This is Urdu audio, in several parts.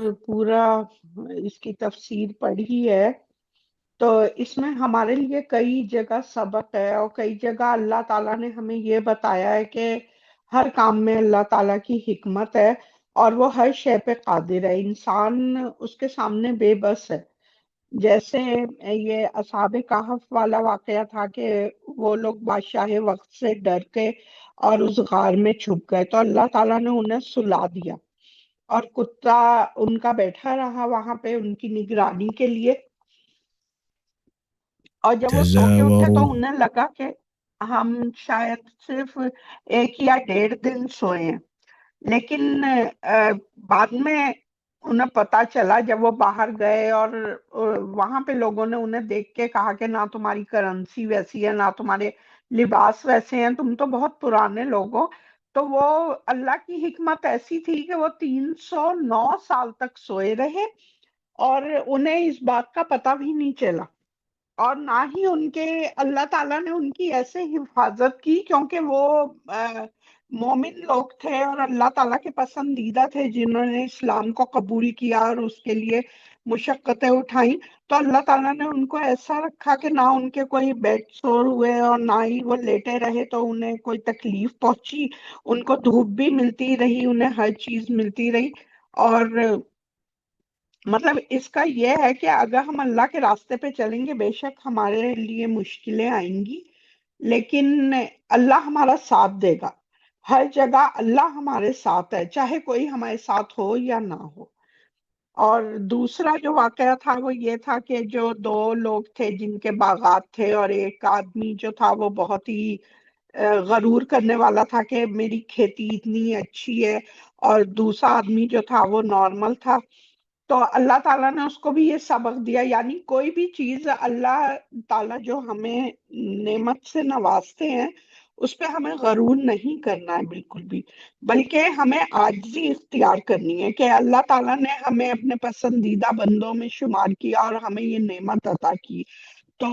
پورا اس کی تفسیر پڑھی ہے تو اس میں ہمارے لیے کئی جگہ سبق ہے، اور کئی جگہ اللہ تعالیٰ نے ہمیں یہ بتایا ہے کہ ہر کام میں اللہ تعالیٰ کی حکمت ہے، اور وہ ہر شے پہ قادر ہے، انسان اس کے سامنے بے بس ہے۔ جیسے یہ اصحاب کہف والا واقعہ تھا کہ وہ لوگ بادشاہ وقت سے ڈر کے اور اس غار میں چھپ گئے، تو اللہ تعالیٰ نے انہیں سلا دیا، اور کتا ان کا بیٹھا رہا وہاں پہ ان کی نگرانی کے لیے، اور جب وہ سو کے اٹھے تو تزاوروا. انہیں لگا کہ ہم شاید صرف 1 یا 1.5 دن سوئے ہیں، لیکن بعد میں انہیں پتا چلا جب وہ باہر گئے، اور وہاں پہ لوگوں نے انہیں دیکھ کے کہا کہ نہ تمہاری کرنسی ویسی ہے، نہ تمہارے لباس ویسے ہیں، تم تو بہت پرانے لوگ ہو۔ تو وہ اللہ کی حکمت ایسی تھی کہ وہ 309 سال تک سوئے رہے، اور انہیں اس بات کا پتہ بھی نہیں چلا، اور نہ ہی ان کے اللہ تعالیٰ نے ان کی ایسے حفاظت کی، کیونکہ وہ مومن لوگ تھے اور اللہ تعالیٰ کے پسندیدہ تھے، جنہوں نے اسلام کو قبول کیا اور اس کے لیے مشقتیں اٹھائیں۔ تو اللہ تعالیٰ نے ان کو ایسا رکھا کہ نہ ان کے کوئی بیڈ سور ہوئے، اور نہ ہی وہ لیٹے رہے تو انہیں کوئی تکلیف پہنچی، ان کو دھوپ بھی ملتی رہی، انہیں ہر چیز ملتی رہی۔ اور مطلب اس کا یہ ہے کہ اگر ہم اللہ کے راستے پہ چلیں گے، بے شک ہمارے لیے مشکلیں آئیں گی، لیکن اللہ ہمارا ساتھ دے گا۔ ہر جگہ اللہ ہمارے ساتھ ہے، چاہے کوئی ہمارے ساتھ ہو یا نہ ہو۔ اور دوسرا جو واقعہ تھا وہ یہ تھا کہ جو 2 لوگ تھے جن کے باغات تھے، اور ایک آدمی جو تھا وہ بہت ہی غرور کرنے والا تھا کہ میری کھیتی اتنی اچھی ہے، اور دوسرا آدمی جو تھا وہ نارمل تھا۔ تو اللہ تعالیٰ نے اس کو بھی یہ سبق دیا، یعنی کوئی بھی چیز اللہ تعالیٰ جو ہمیں نعمت سے نوازتے ہیں اس پہ ہمیں غرور نہیں کرنا ہے بالکل بھی، بلکہ ہمیں عاجزی اختیار کرنی ہے کہ اللہ تعالیٰ نے ہمیں اپنے پسندیدہ بندوں میں شمار کیا اور ہمیں یہ نعمت عطا کی۔ تو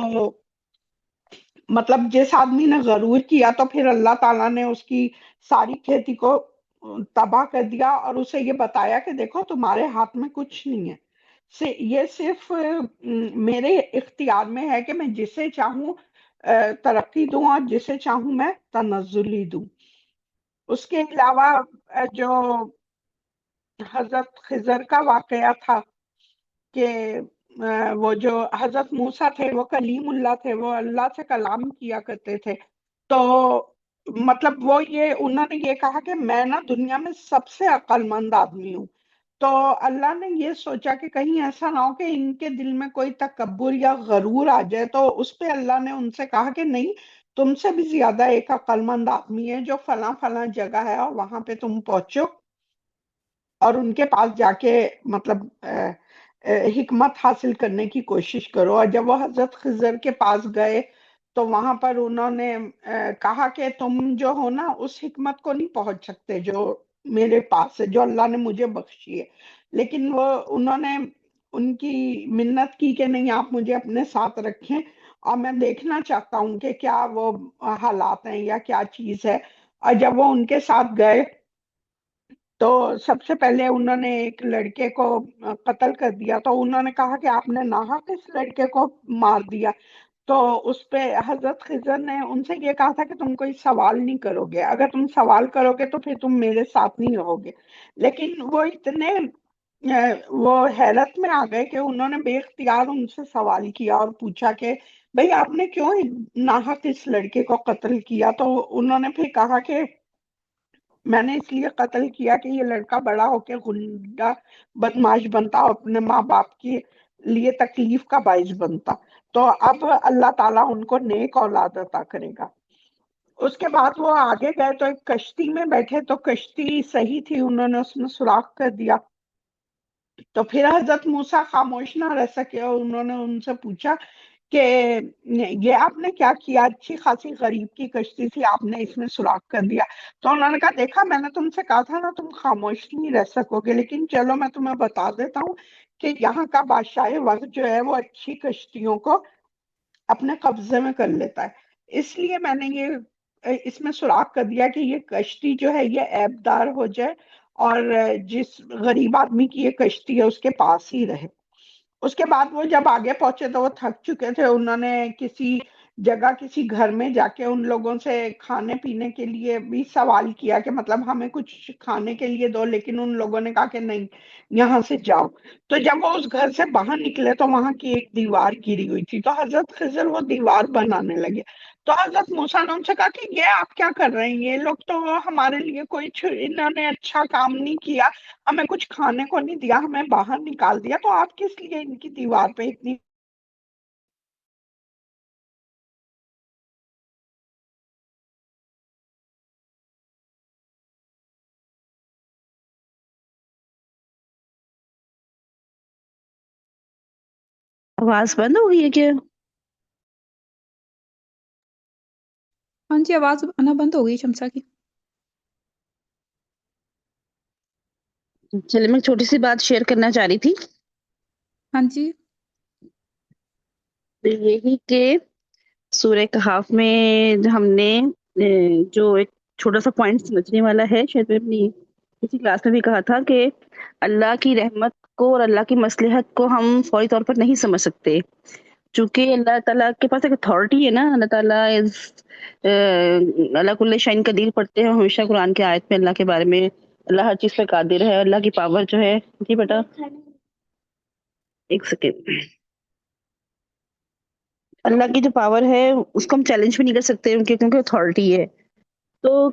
مطلب جس آدمی نے غرور کیا تو پھر اللہ تعالیٰ نے اس کی ساری کھیتی کو تباہ کر دیا، اور اسے یہ بتایا کہ دیکھو تمہارے ہاتھ میں کچھ نہیں ہے، یہ صرف میرے اختیار میں ہے کہ میں جسے چاہوں ترقی دوں، اور جسے چاہوں میں تنزلی دوں۔ اس کے علاوہ جو حضرت خضر کا واقعہ تھا کہ وہ جو حضرت موسیٰ تھے وہ کلیم اللہ تھے، وہ اللہ سے کلام کیا کرتے تھے، تو مطلب وہ یہ انہوں نے یہ کہا کہ میں نا دنیا میں سب سے عقل مند آدمی ہوں۔ تو اللہ نے یہ سوچا کہ کہیں ایسا نہ ہو کہ ان کے دل میں کوئی تکبر یا غرور آ جائے، تو اس پہ اللہ نے ان سے کہا کہ نہیں، تم سے بھی زیادہ ایک عقل مند آدمی ہے جو فلاں فلاں جگہ ہے، اور وہاں پہ تم پہنچو اور ان کے پاس جا کے مطلب حکمت حاصل کرنے کی کوشش کرو۔ اور جب وہ حضرت خضر کے پاس گئے تو وہاں پر انہوں نے کہا کہ تم جو ہو نا اس حکمت کو نہیں پہنچ سکتے جو میرے پاس ہے، جو اللہ نے مجھے بخشی ہے، لیکن انہوں نے ان کی منت کی کہ نہیں، آپ مجھے اپنے ساتھ رکھیں، اور میں دیکھنا چاہتا ہوں کہ کیا وہ حالات ہیں یا کیا چیز ہے۔ اور جب وہ ان کے ساتھ گئے تو سب سے پہلے انہوں نے ایک لڑکے کو قتل کر دیا، تو انہوں نے کہا کہ آپ نے ناحق اس لڑکے کو مار دیا۔ تو اس پہ حضرت خضر نے ان سے یہ کہا تھا کہ تم کوئی سوال نہیں کرو گے، اگر تم سوال کرو گے تو پھر تم میرے ساتھ نہیں رہو گے۔ لیکن وہ اتنے وہ حیرت میں آ گئے کہ انہوں نے بے اختیار ان سے سوال کیا اور پوچھا کہ بھئی آپ نے کیوں ناحق اس لڑکے کو قتل کیا؟ تو انہوں نے پھر کہا کہ میں نے اس لیے قتل کیا کہ یہ لڑکا بڑا ہو کے غنڈہ بدماش بنتا اور اپنے ماں باپ کے لیے تکلیف کا باعث بنتا، تو اب اللہ تعالیٰ ان کو نیک اولاد عطا کرے گا۔ اس کے بعد وہ آگے گئے تو ایک کشتی میں بیٹھے، تو کشتی صحیح تھی، انہوں نے اس میں سوراخ کر دیا، تو پھر حضرت موسیٰ خاموش نہ رہ سکے اور انہوں نے ان سے پوچھا کہ یہ آپ نے کیا کیا؟ اچھی خاصی غریب کی کشتی تھی، آپ نے اس میں سوراخ کر دیا۔ تو انہوں نے کہا دیکھا میں نے تم سے کہا تھا نا تم خاموش نہیں رہ سکو گے، لیکن چلو میں تمہیں بتا دیتا ہوں کہ یہاں کا بادشاہ وقت جو ہے وہ اچھی کشتیوں کو اپنے قبضے میں کر لیتا ہے، اس لیے میں نے یہ اس میں سوراخ کر دیا کہ یہ کشتی جو ہے یہ عیب دار ہو جائے اور جس غریب آدمی کی یہ کشتی ہے اس کے پاس ہی رہے. اس کے بعد وہ جب آگے پہنچے تو وہ تھک چکے تھے. انہوں نے کسی جگہ کسی گھر میں جا کے ان لوگوں سے کھانے پینے کے لیے بھی سوال کیا کہ مطلب ہمیں کچھ کھانے کے لیے دو, لیکن ان لوگوں نے کہا کہ نہیں, یہاں سے جاؤ. تو جب وہ اس گھر سے باہر نکلے تو وہاں کی ایک دیوار گری ہوئی تھی, تو حضرت خضر وہ دیوار بنانے لگے. تو حضرت موسیٰ نے ان سے کہا کہ یہ آپ کیا کر رہے ہیں, یہ لوگ تو ہمارے لیے کوئی انہوں نے اچھا کام نہیں کیا, ہمیں کچھ کھانے کو نہیں دیا, ہمیں باہر نکال دیا, تو آپ کس لیے ان کی دیوار پہ اتنی. آواز بند ہو گئی ہے کیا؟ ہاں جی, آواز آنا بند ہو گئی شمسا کی. چلے, میں چھوٹی سی بات شیئر کرنا چاہ رہی تھی. ہاں جی. یہی کہ سورہ کہف میں ہم نے جو ایک چھوٹا سا پوائنٹ سمجھنے والا ہے, شاید میں اپنی کسی کلاس میں بھی کہا تھا کہ اللہ کی رحمت کو اور اللہ کی مصلحت کو ہم فوری طور پر نہیں سمجھ سکتے, چونکہ اللہ تعالیٰ کے پاس ایک اتھارٹی ہے نا. اللہ تعالیٰ اللہ کل شیء قدیر پڑھتے ہیں ہمیشہ قرآن کی آیت میں اللہ کے بارے میں. اللہ ہر چیز پہ قادر ہے. اللہ کی پاور جو ہے, جی بیٹا ایک سیکنڈ, اللہ کی جو پاور ہے اس کو ہم چیلنج بھی نہیں کر سکتے کیونکہ اتھارٹی ہے. تو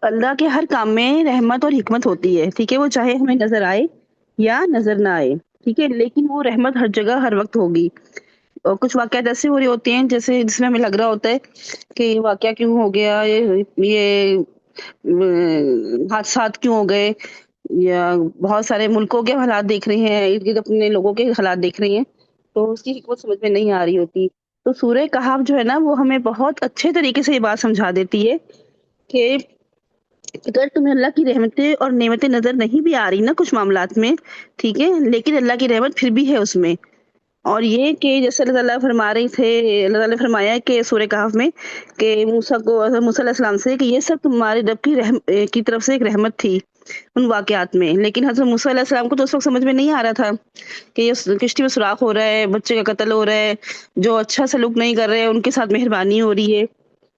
اللہ کے ہر کام میں رحمت اور حکمت ہوتی ہے, ٹھیک ہے, وہ چاہے ہمیں نظر آئے یا نظر نہ آئے, ٹھیک ہے, لیکن وہ رحمت ہر جگہ ہر وقت ہوگی. اور کچھ واقعات ایسے ہو رہے ہوتے ہیں جیسے جس میں ہمیں لگ رہا ہوتا ہے کہ یہ واقعہ کیوں ہو گیا, یہ حادثات کیوں ہو گئے, یا بہت سارے ملکوں کے حالات دیکھ رہے ہیں, ارد گرد اپنے لوگوں کے حالات دیکھ رہے ہیں, تو اس کی حکمت سمجھ میں نہیں آ رہی ہوتی. تو سورہ کہف جو ہے نا وہ ہمیں بہت اچھے طریقے سے یہ بات سمجھا دیتی ہے کہ اگر تمہیں اللہ کی رحمتیں اور نعمتیں نظر نہیں بھی آ رہی نا کچھ معاملات میں, ٹھیک ہے, لیکن اللہ کی رحمت پھر بھی ہے اس میں. اور یہ کہ جیسے اللہ تعالیٰ فرما رہے تھے, اللہ تعالیٰ نے فرمایا کہ سورہ کہف میں کہ موسیٰ کو, موسیٰ علیہ السلام سے, کہ یہ سب تمہارے رب کی طرف سے ایک رحمت تھی ان واقعات میں. لیکن حضرت موسیٰ علیہ السلام کو تو اس وقت سمجھ میں نہیں آ رہا تھا کہ یہ کشتی میں سوراخ ہو رہا ہے, بچے کا قتل ہو رہا ہے, جو اچھا سلوک نہیں کر رہے ہیں ان کے ساتھ مہربانی ہو رہی ہے.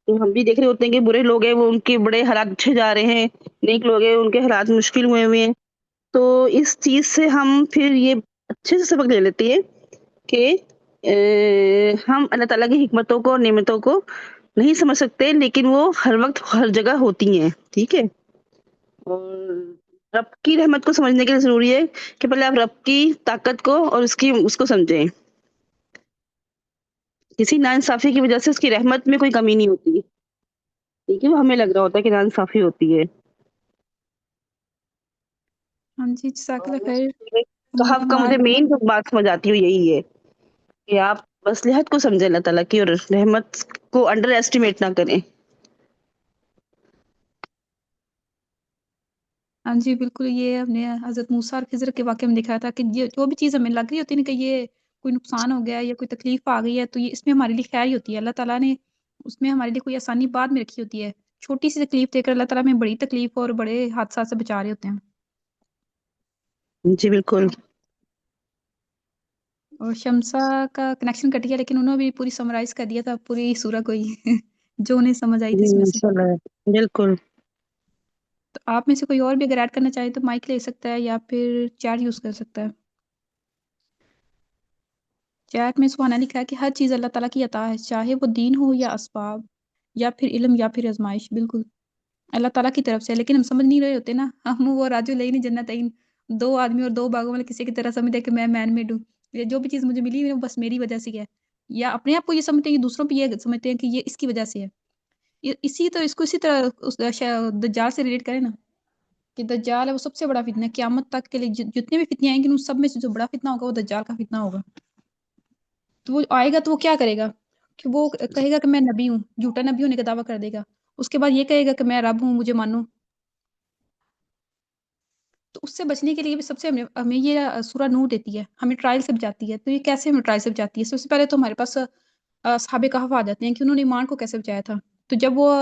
تو ہم بھی دیکھ رہے ہوتے ہیں کہ برے لوگ ہیں وہ ان کے بڑے حالات اچھے جا رہے ہیں, نیک لوگ ہیں ان کے حالات مشکل ہوئے ہیں. تو اس چیز سے ہم پھر یہ اچھے سے سبق لے لیتے ہیں کہ ہم اللہ تعالیٰ کی حکمتوں کو اور نعمتوں کو نہیں سمجھ سکتے, لیکن وہ ہر وقت ہر جگہ ہوتی ہیں, ٹھیک ہے. اور رب کی رحمت کو سمجھنے کے لیے ضروری ہے کہ پہلے آپ رب کی طاقت کو اور اس کو سمجھیں. کسی ناانصافی کی وجہ سے اس کی رحمت میں کوئی کمی نہیں ہوتی, ٹھیک ہے, وہ ہمیں لگ رہا ہوتا ہے کہ ناانصافی ہوتی ہے. ہاں جی, جزاک اللہ خیر. کہف کا مجھے مین جو بات سمجھ آتی ہے یہی ہے کہ آپ مصلحت کو سمجھیں اللہ تعالیٰ کی, اور رحمت کو انڈر ایسٹیمیٹ نہ کریں. ہاں جی بالکل, یہ ہم نے حضرت موسیٰ اور خضر کے واقعے میں دکھایا تھا کہ جو بھی چیز ہمیں لگ رہی ہوتی ہے نا کہ یہ کوئی نقصان ہو گیا یا کوئی تکلیف آ گئی ہے, تو یہ اس میں ہمارے لیے خیر ہی ہوتی ہے. اللہ تعالیٰ نے اس میں ہمارے لیے کوئی آسانی بعد میں رکھی ہوتی ہے. چھوٹی سی تکلیف دے کر اللہ تعالیٰ ہمیں بڑی تکلیف اور بڑے حادثات سے بچا رہے ہوتے ہیں. جی بالکل. اور شمسا کا کنیکشن کٹ گیا, لیکن انہوں نے بھی پوری سمرائز کر دیا تھا پوری سورہ کو ہی جو انہیں سمجھ آئی تھی اس میں سے. بالکل. تو آپ میں سے کوئی اور بھی اگر ایڈ کرنا چاہے تو مائک لے سکتا ہے یا پھر چیٹ یوز کر سکتا ہے. چیٹ میں سبحانہ لکھا ہے کہ ہر چیز اللہ تعالیٰ کی عطا ہے, چاہے وہ دین ہو یا اسباب یا پھر علم یا پھر آزمائش, بالکل اللہ تعالیٰ کی طرف سے. لیکن ہم سمجھ نہیں رہے ہوتے نا, ہم وہ راجو لئی نہیں جنت عین, دو آدمی اور دو باغوں والے کسی کی طرح سمجھتے کہ میں مین میڈ ہوں, یہ جو بھی چیز مجھے ملی وہ بس میری وجہ سے ہے, یا اپنے آپ کو یہ سمجھتے ہیں کہ دوسروں پہ یہ سمجھتے ہیں کہ یہ اس کی وجہ سے ہے. اسی تو اس کو اسی طرح دجال سے ریلیٹ کریں نا, کہ دجال ہے وہ سب سے بڑا فتنہ ہے. قیامت تک کے لیے جتنے بھی فتنے آئیں گے ان سب میں سے جو بڑا فتنہ ہوگا وہ دجال کا فتنہ ہوگا. تو وہ آئے گا تو وہ کیا کرے گا کہ وہ کہے گا کہ میں نبی ہوں, جھوٹا نبی ہونے کا دعویٰ کر دے گا. اس کے بعد یہ کہے گا کہ میں رب ہوں, مجھے مانو. تو اس سے بچنے کے لیے بھی سب سے ہمیں یہ سورہ نور دیتی ہے, ہمیں ٹرائل سے بچاتی ہے. تو یہ کیسے ہمیں ٹرائل سے بچاتی ہے؟ سب سے پہلے تو ہمارے پاس اصحاب کہف آ جاتے ہیں کہ انہوں نے ایمان کو کیسے بچایا تھا. تو جب وہ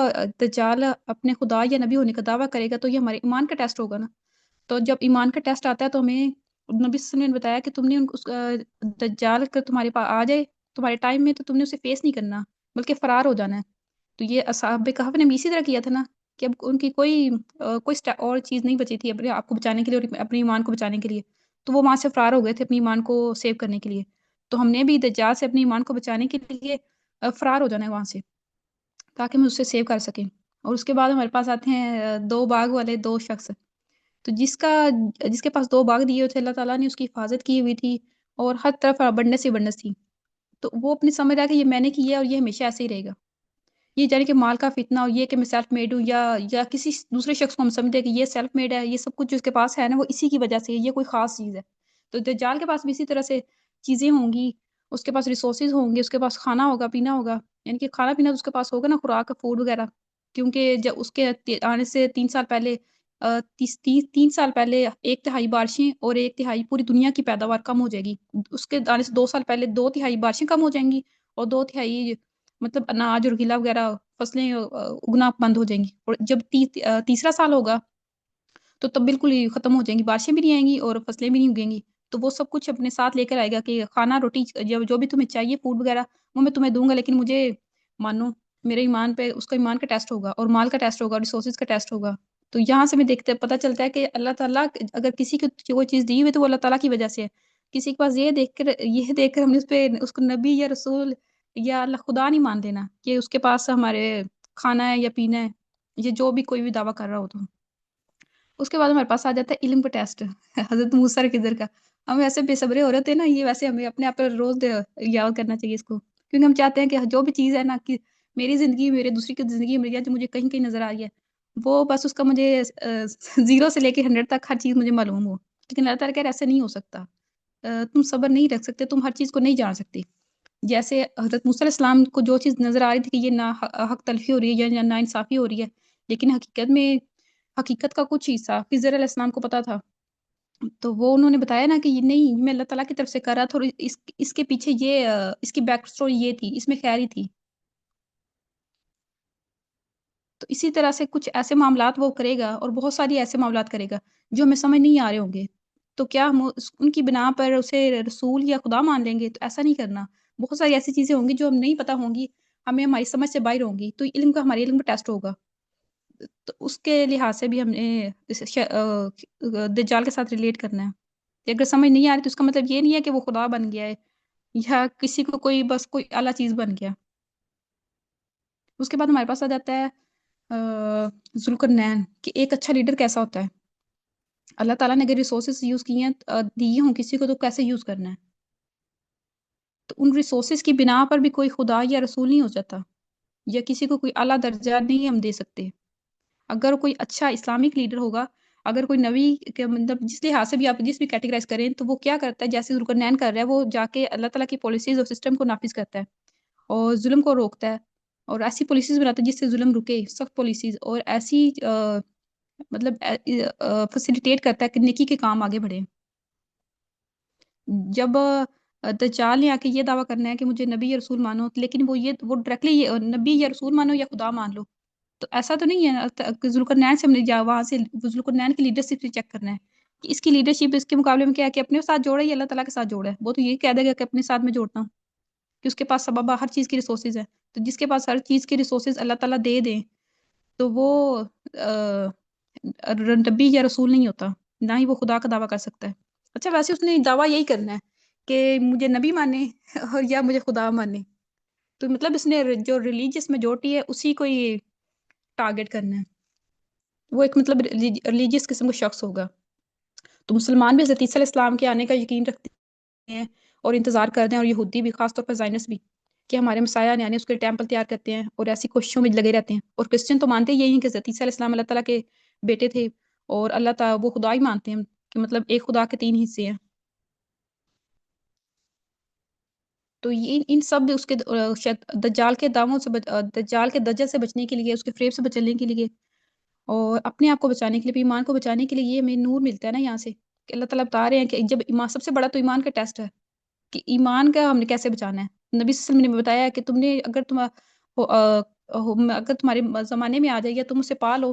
دجال اپنے خدا یا نبی ہونے کا دعویٰ کرے گا تو یہ ہمارے ایمان کا ٹیسٹ ہوگا نا. تو جب ایمان کا ٹیسٹ آتا ہے تو ہمیں نبی صلی اللہ علیہ وسلم نے بتایا کہ تم نے دجال کا تمہارے پاس آ جائے تمہارے ٹائم میں تو تم نے اسے فیس نہیں کرنا بلکہ فرار ہو جانا ہے. تو یہ اصحاب کہف نے بھی اسی طرح کیا تھا نا کہ اب ان کی کوئی اور چیز نہیں بچی تھی اپنے آپ کو بچانے کے لیے اور اپنے ایمان کو بچانے کے لیے. تو وہ وہاں سے فرار ہو گئے تھے اپنے ایمان کو سیو کرنے کے لیے. تو ہم نے بھی دجال سے اپنے ایمان کو بچانے کے لیے فرار ہو جانا ہے وہاں سے تاکہ ہم اس سے سیو کر سکیں. اور اس کے بعد ہمارے پاس آتے ہیں 2 باغ والے 2 شخص. تو جس کے پاس 2 باغ دیے ہوئے تھے اللہ تعالیٰ نے اس کی حفاظت کی ہوئی تھی اور ہر طرف ابنڈنس ہی ابنڈنس تھی. تو وہ اپنی سمجھ رہا کہ یہ میں نے کیا اور یہ ہمیشہ ایسے ہی رہے گا. یہ جانے کہ مال کا فتنہ اور یہ کہ میں سیلف میڈ ہوں یا کسی دوسرے شخص کو ہم سمجھتے ہیں کہ یہ سیلف میڈ ہے, یہ سب کچھ جو اس کے پاس ہے نا وہ اسی کی وجہ سے یہ کوئی خاص چیز ہے. تو دجال کے پاس بھی اسی طرح سے چیزیں ہوں گی, اس کے پاس ریسورسز ہوں گے, اس کے پاس کھانا ہوگا پینا ہوگا, یعنی کہ کھانا پینا اس کے پاس ہوگا نا, خوراک فوڈ وغیرہ. کیونکہ جب اس کے آنے سے 3 سال پہلے 3 سال پہلے 1/3 بارشیں اور 1/3 پوری دنیا کی پیداوار کم ہو جائے گی. اس کے آنے سے 2 سال پہلے 2/3 بارشیں کم ہو جائیں گی اور 2/3 مطلب اناج اور گلا وغیرہ فصلیں اگنا بند ہو جائیں گی. اور جب تیسرا سال ہوگا تو تب بالکل ہی ختم ہو جائیں گی, بارشیں بھی نہیں آئیں گی اور فصلیں بھی نہیں اگیں گی. تو وہ سب کچھ اپنے ساتھ لے کر آئے گا کہ کھانا روٹی جو بھی تمہیں چاہیے فوڈ وغیرہ وہ میں تمہیں دوں گا, لیکن مجھے مانو میرے ایمان پہ اس کا ایمان کا ٹیسٹ ہوگا اور مال کا ٹیسٹ ہوگا, ریسورسز کا ٹیسٹ ہوگا. تو یہاں سے میں پتہ چلتا ہے کہ اللہ تعالیٰ اگر کسی کو کوئی چیز دی ہوئی تو وہ اللہ تعالیٰ کی وجہ سے ہے. کسی کے پاس یہ دیکھ کر ہم نے اس کو نبی یا رسول یا اللہ خدا نہیں مان دینا کہ اس کے پاس ہمارے کھانا ہے یا پینا ہے, یہ جو بھی کوئی بھی دعویٰ کر رہا ہو. تو اس کے بعد ہمارے پاس آ جاتا ہے علم کا ٹیسٹ حضرت موسیٰ کدھر کا. ہم ایسے بے صبرے ہو رہے تھے نا, یہ ویسے ہمیں اپنے آپ پر روز یاد کرنا چاہیے اس کو, کیونکہ ہم چاہتے ہیں کہ جو بھی چیز ہے نا کہ میری زندگی میرے دوسری کی زندگی میں جو مجھے کہیں کہیں نظر آ رہی ہے وہ بس اس کا مجھے 0 سے لے کے 100 تک ہر چیز مجھے معلوم ہو. لیکن اللہ تعالیٰ کہہ رہا ہے ایسا نہیں ہو سکتا, تم صبر نہیں رکھ سکتے, تم ہر چیز کو نہیں جان سکتے. جیسے حضرت موسیٰ علیہ السلام کو جو چیز نظر آ رہی تھی کہ یہ نا حق تلفی ہو رہی ہے یا نا انصافی ہو رہی ہے, لیکن حقیقت کا کچھ حصہ خضر علیہ السلام کو پتا تھا. تو وہ انہوں نے بتایا نا کہ یہ نہیں, میں اللہ تعالیٰ کی طرف سے کر رہا تھا اور اس کے پیچھے یہ اس کی بیک سٹوری یہ تھی, اس میں خیر ہی تھی. تو اسی طرح سے کچھ ایسے معاملات وہ کرے گا اور بہت ساری ایسے معاملات کرے گا جو ہمیں سمجھ نہیں آ رہے ہوں گے. تو کیا ہم ان کی بنا پر اسے رسول یا خدا مان لیں گے؟ تو ایسا نہیں کرنا. بہت ساری ایسی چیزیں ہوں گی جو ہم نہیں پتہ ہوں گی, ہمیں ہماری سمجھ سے باہر ہوں گی, تو ہمارے علم کا ٹیسٹ ہوگا. تو اس کے لحاظ سے بھی ہم نے دجال کے ساتھ ریلیٹ کرنا ہے. اگر سمجھ نہیں آ رہی تو اس کا مطلب یہ نہیں ہے کہ وہ خدا بن گیا ہے یا کسی کو کوئی اعلیٰ چیز بن گیا. اس کے بعد ہمارے پاس آ جاتا ہے ذوالقرنین کہ ایک اچھا لیڈر کیسا ہوتا ہے. اللہ تعالیٰ نے اگر ریسورسز یوز کی ہیں دی ہوں کسی کو تو کیسے یوز کرنا ہے. تو ان ریسورسز کی بنا پر بھی کوئی خدا یا رسول نہیں ہو جاتا, یا کسی کو کوئی اعلیٰ درجہ نہیں ہم دے سکتے. اگر کوئی اچھا اسلامک لیڈر ہوگا, اگر کوئی نبی مطلب جس لحاظ سے بھی آپ جس بھی کیٹیگرائز کریں, تو وہ کیا کرتا ہے جیسے ذوالقرنین کر رہا ہے, وہ جا کے اللہ تعالیٰ کی پالیسیز اور سسٹم کو نافذ کرتا ہے اور ظلم کو روکتا ہے اور ایسی پالیسیز بناتا ہے جس سے ظلم رکے, سخت پالیسیز, اور ایسی مطلب فیسیلیٹیٹ کرتا ہے کہ نیکی کے کام آگے بڑھیں. جب دجال نے آ کے یہ دعویٰ کرنا ہے کہ مجھے نبی یا رسول مانو, لیکن وہ ڈائریکٹلی نبی یا رسول مانو یا خدا مان لو, تو ایسا تو نہیں ہے. ذوالقرنین سے ہم نے وہاں سے ذوالقرنین کی لیڈرشپ سے چیک کرنا ہے کہ اس کی لیڈرشپ اس کے مقابلے میں کیا ہے کہ اپنے ساتھ جوڑا ہے یا اللہ تعالیٰ کے ساتھ جوڑا ہے. وہ تو یہ کہہ دے گا کہ اپنے ساتھ میں جوڑتا ہوں کہ اس کے پاس سبب ہر چیز کی ریسورسز ہے. تو جس کے پاس ہر چیز کی ریسورسز اللہ تعالیٰ دے دیں تو وہ نبی یا رسول نہیں ہوتا, نہ ہی وہ خدا کا دعویٰ کر سکتا ہے. اچھا ویسے اس نے دعویٰ یہی کرنا ہے کہ مجھے نبی مانے اور یا مجھے خدا مانے, تو مطلب اس نے جو ریلیجیس میجورٹی ہے اسی کو ہی ٹارگٹ کرنا ہے. وہ ایک مطلب ریلیجیس قسم کا شخص ہوگا. تو مسلمان بھی حضرت عیسیٰ علیہ السلام کے آنے کا یقین رکھتے ہیں اور انتظار کرتے ہیں, اور یہودی بھی, خاص طور پر زائنس بھی, کہ ہمارے مسیح نے آنے اس کے ٹیمپل تیار کرتے ہیں اور ایسی کوششوں میں لگے رہتے ہیں. اور کرسچن تو مانتے یہی ہیں کہ حضرت عیسیٰ علیہ السلام اللہ تعالیٰ کے بیٹے تھے اور اللہ تعالیٰ وہ خدا ہی مانتے ہیں کہ مطلب ایک خدا کے 3 حصے ہیں. تو ان سب اس کے دجال کے دعووں سے دجال کے دجل سے بچنے کے لیے, اس کے فریب سے بچنے کے لیے اور اپنے آپ کو بچانے کے لیے, ایمان کو بچانے کے لیے, یہ ہمیں نور ملتا ہے نا یہاں سے کہ اللہ تعالیٰ بتا رہے ہیں کہ جب ایمان سب سے بڑا تو ایمان کا ٹیسٹ ہے کہ ایمان کا ہم نے کیسے بچانا ہے. نبی صلی اللہ علیہ وسلم نے بتایا کہ تم نے اگر تمہارے زمانے میں آ جائے یا تم اسے پا لو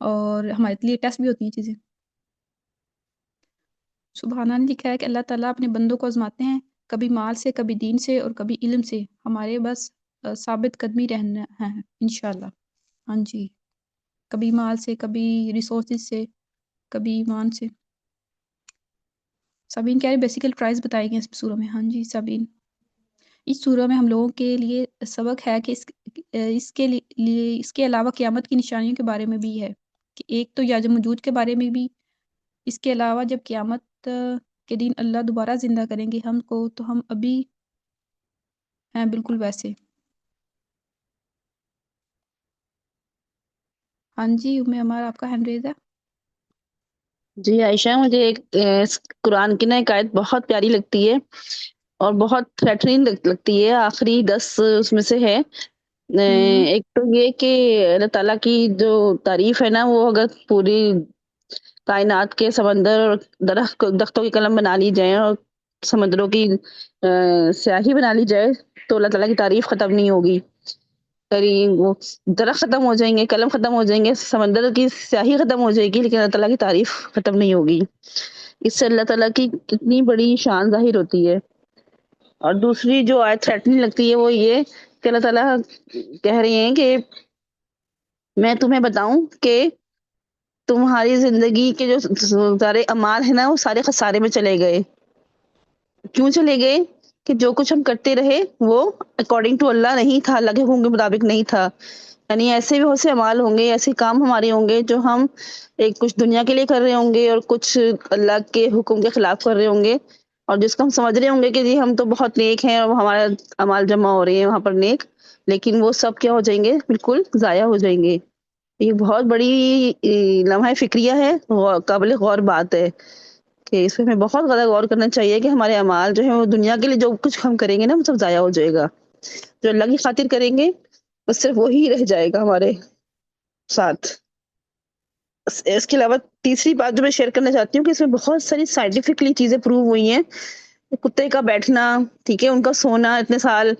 اور ہمارے لیے ٹیسٹ بھی ہوتی ہیں چیزیں. سبحانہ نے لکھا ہے کہ اللہ تعالیٰ اپنے بندوں کو آزماتے ہیں، کبھی مال سے، کبھی دین سے اور کبھی علم سے. ہمارے بس ثابت قدمی رہنا ہے انشاءاللہ. ہاں جی، کبھی مال سے، کبھی ریسورسز سے، کبھی ایمان سے. سابین کہہ رہے بیسیکل ٹرائز بتائے گئے اس سورہ میں. ہاں جی سابین، اس سورہ میں ہم لوگوں کے لیے سبق ہے کہ اس کے علاوہ قیامت کی نشانیوں کے بارے میں بھی ہے، کہ ایک تو یاج موجود کے بارے میں بھی. اس کے علاوہ جب قیامت کے دن اللہ دوبارہ زندہ کریں گے ہم کو، تو ہم ابھی ہیں بالکل ویسے. ہاں جی ہمارا آپ کا ہینڈ ریز ہے. جی عائشہ، مجھے ایک قرآن کی نا ایک آیت بہت پیاری لگتی ہے اور بہت تھریٹنگ لگتی ہے. آخری 10 اس میں سے ہے. ایک تو یہ کہ اللہ تعالیٰ کی جو تعریف ہے نا، وہ اگر پوری کائنات کے سمندر اور درختوں کی قلم بنا لی جائے اور سمندروں کی سیاہی بنا لی جائے تو اللہ تعالیٰ کی تعریف ختم نہیں ہوگی. وہ درخت ختم ہو جائیں گے، قلم ختم ہو جائیں گے، سمندر کی سیاہی ختم ہو جائے گی، لیکن اللہ تعالیٰ کی تعریف ختم نہیں ہوگی. اس سے اللہ تعالیٰ کی کتنی بڑی شان ظاہر ہوتی ہے. اور دوسری جو آیت تھریٹنگ لگتی ہے وہ یہ کہ اللہ تعالیٰ کہہ رہے ہیں کہ میں تمہیں بتاؤں کہ تمہاری زندگی کے جو سارے اعمال ہیں نا، وہ سارے خسارے میں چلے گئے. کیوں چلے گئے؟ کہ جو کچھ ہم کرتے رہے وہ اکارڈنگ ٹو اللہ نہیں تھا، اللہ کے حکم کے مطابق نہیں تھا. یعنی ایسے بھی بہت سے اعمال ہوں گے، ایسے کام ہمارے ہوں گے جو ہم کچھ دنیا کے لیے کر رہے ہوں گے اور کچھ اللہ کے حکم کے خلاف کر رہے ہوں گے، اور جس کو ہم سمجھ رہے ہوں گے کہ جی ہم تو بہت نیک ہیں اور ہمارا اعمال جمع ہو رہے ہیں وہاں پر نیک، لیکن وہ سب کیا ہو جائیں گے؟ بالکل ضائع ہو جائیں گے. یہ بہت بڑی لمحہ فکریہ ہے، قابل غور بات ہے کہ اس پہ ہمیں بہت زیادہ غور کرنا چاہیے کہ ہمارے اعمال جو ہیں وہ دنیا کے لیے جو کچھ ہم کریں گے نا، وہ سب ضائع ہو جائے گا. جو اللہ کی خاطر کریں گے بس صرف وہی رہ جائے گا ہمارے ساتھ. اس کے علاوہ تیسری بات جو میں شیئر کرنا چاہتی ہوں کہ اس میں بہت ساری سائنٹیفکلی چیزیں پروو ہوئی ہیں. کتے کا بیٹھنا، ٹھیک ہے، ان کا سونا اتنے سال،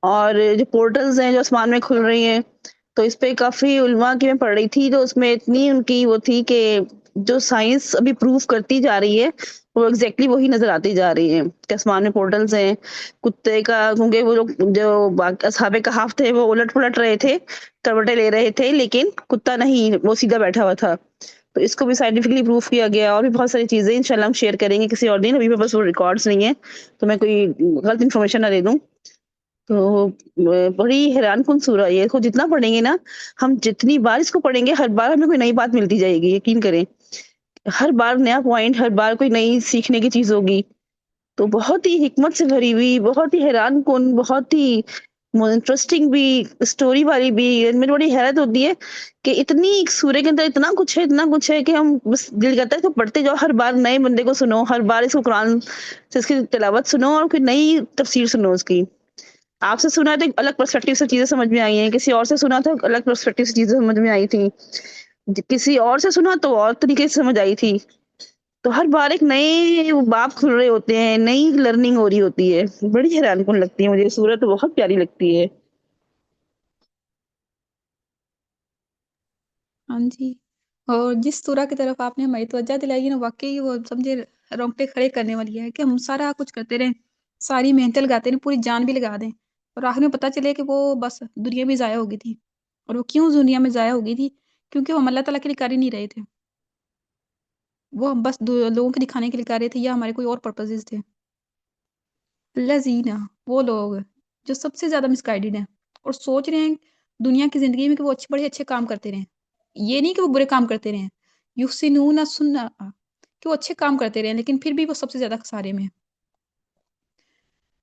اور جو پورٹلز ہیں جو آسمان میں کھل رہی ہیں، تو اس پہ کافی علماء کی میں پڑھ رہی تھی، تو اس میں اتنی ان کی وہ تھی کہ جو سائنس ابھی پروف کرتی جا رہی ہے وہ ایگزیکٹلی وہی نظر آتی جا رہی ہے کہ آسمان میں پورٹلز ہیں. کتے کا، کیونکہ وہ لوگ جو اصحاب کہف تھے وہ الٹ پلٹ رہے تھے، کروٹیں لے رہے تھے، لیکن کتا نہیں، وہ سیدھا بیٹھا ہوا تھا. تو اس کو بھی سائنٹیفکلی پروف کیا گیا. اور بھی بہت ساری چیزیں انشاءاللہ ہم شیئر کریں گے کسی اور دن، ابھی میرے پاس وہ ریکارڈز نہیں ہیں تو میں کوئی غلط انفارمیشن نہ دے دوں. تو بڑی حیران کن سورہ ہے. اس کو جتنا پڑھیں گے نا، ہم جتنی بار اس کو پڑھیں گے ہر بار ہمیں کوئی نئی بات ملتی جائے گی. یقین کریں، ہر بار نیا پوائنٹ، ہر بار کوئی نئی سیکھنے کی چیز ہوگی. تو بہت ہی حکمت سے بھری ہوئی، بہت ہی حیران کن، بہت ہی انٹرسٹنگ بھی اسٹوری والی بھی. میری بڑی حیرت ہوتی ہے کہ اتنی سورہ کے اندر اتنا کچھ ہے، اتنا کچھ ہے کہ ہم بس دل کرتا ہے اس کو پڑھتے جاؤ. ہر بار نئے بندے کو سنو، ہر بار اس کو قرآن سے اس کی تلاوت سنو اور کوئی نئی تفسیر سنو اس کی. آپ سے سنا تو ایک الگ پرسپیکٹیو سے چیزیں سمجھ میں آئی ہیں، کسی اور سے سنا تو الگ پرسپیکٹیو سے چیزیں سمجھ میں آئی تھی، کسی اور سے سنا تو اور طریقے سے سمجھ آئی تھی. تو ہر بار ایک نئے باب کھل رہے ہوتے ہیں، نئی لرننگ ہو رہی ہوتی ہے. بڑی حیران کن لگتی ہے مجھے سورت، تو بہت پیاری لگتی ہے. ہاں جی، اور جس سورہ کی طرف آپ نے ہماری توجہ دلائی ہے نا، واقعی وہ سمجھے رونگٹے کھڑے کرنے والی ہے کہ ہم سارا کچھ کرتے رہیں، ساری محنتیں لگاتے رہیں، پوری جان بھی لگا دیں، اور آخر میں پتہ چلے کہ وہ بس دنیا میں ضائع ہو گئی تھی. اور وہ کیوں دنیا میں ضائع ہو گئی تھی؟ کیونکہ وہ ہم اللہ تعالیٰ کے لیے کر ہی نہیں رہے تھے، وہ ہم بس لوگوں کے دکھانے کے لیے کر رہے تھے، یا ہمارے کوئی اور پرپزز تھے. الذین، وہ لوگ جو سب سے زیادہ مسگائیڈڈ ہیں اور سوچ رہے ہیں دنیا کی زندگی میں کہ وہ بڑے اچھے کام کرتے رہیں. یہ نہیں کہ وہ برے کام کرتے رہیں، یحسنون صنعا، کہ وہ اچھے کام کرتے رہیں لیکن پھر بھی وہ سب سے زیادہ خسارے میں ہیں.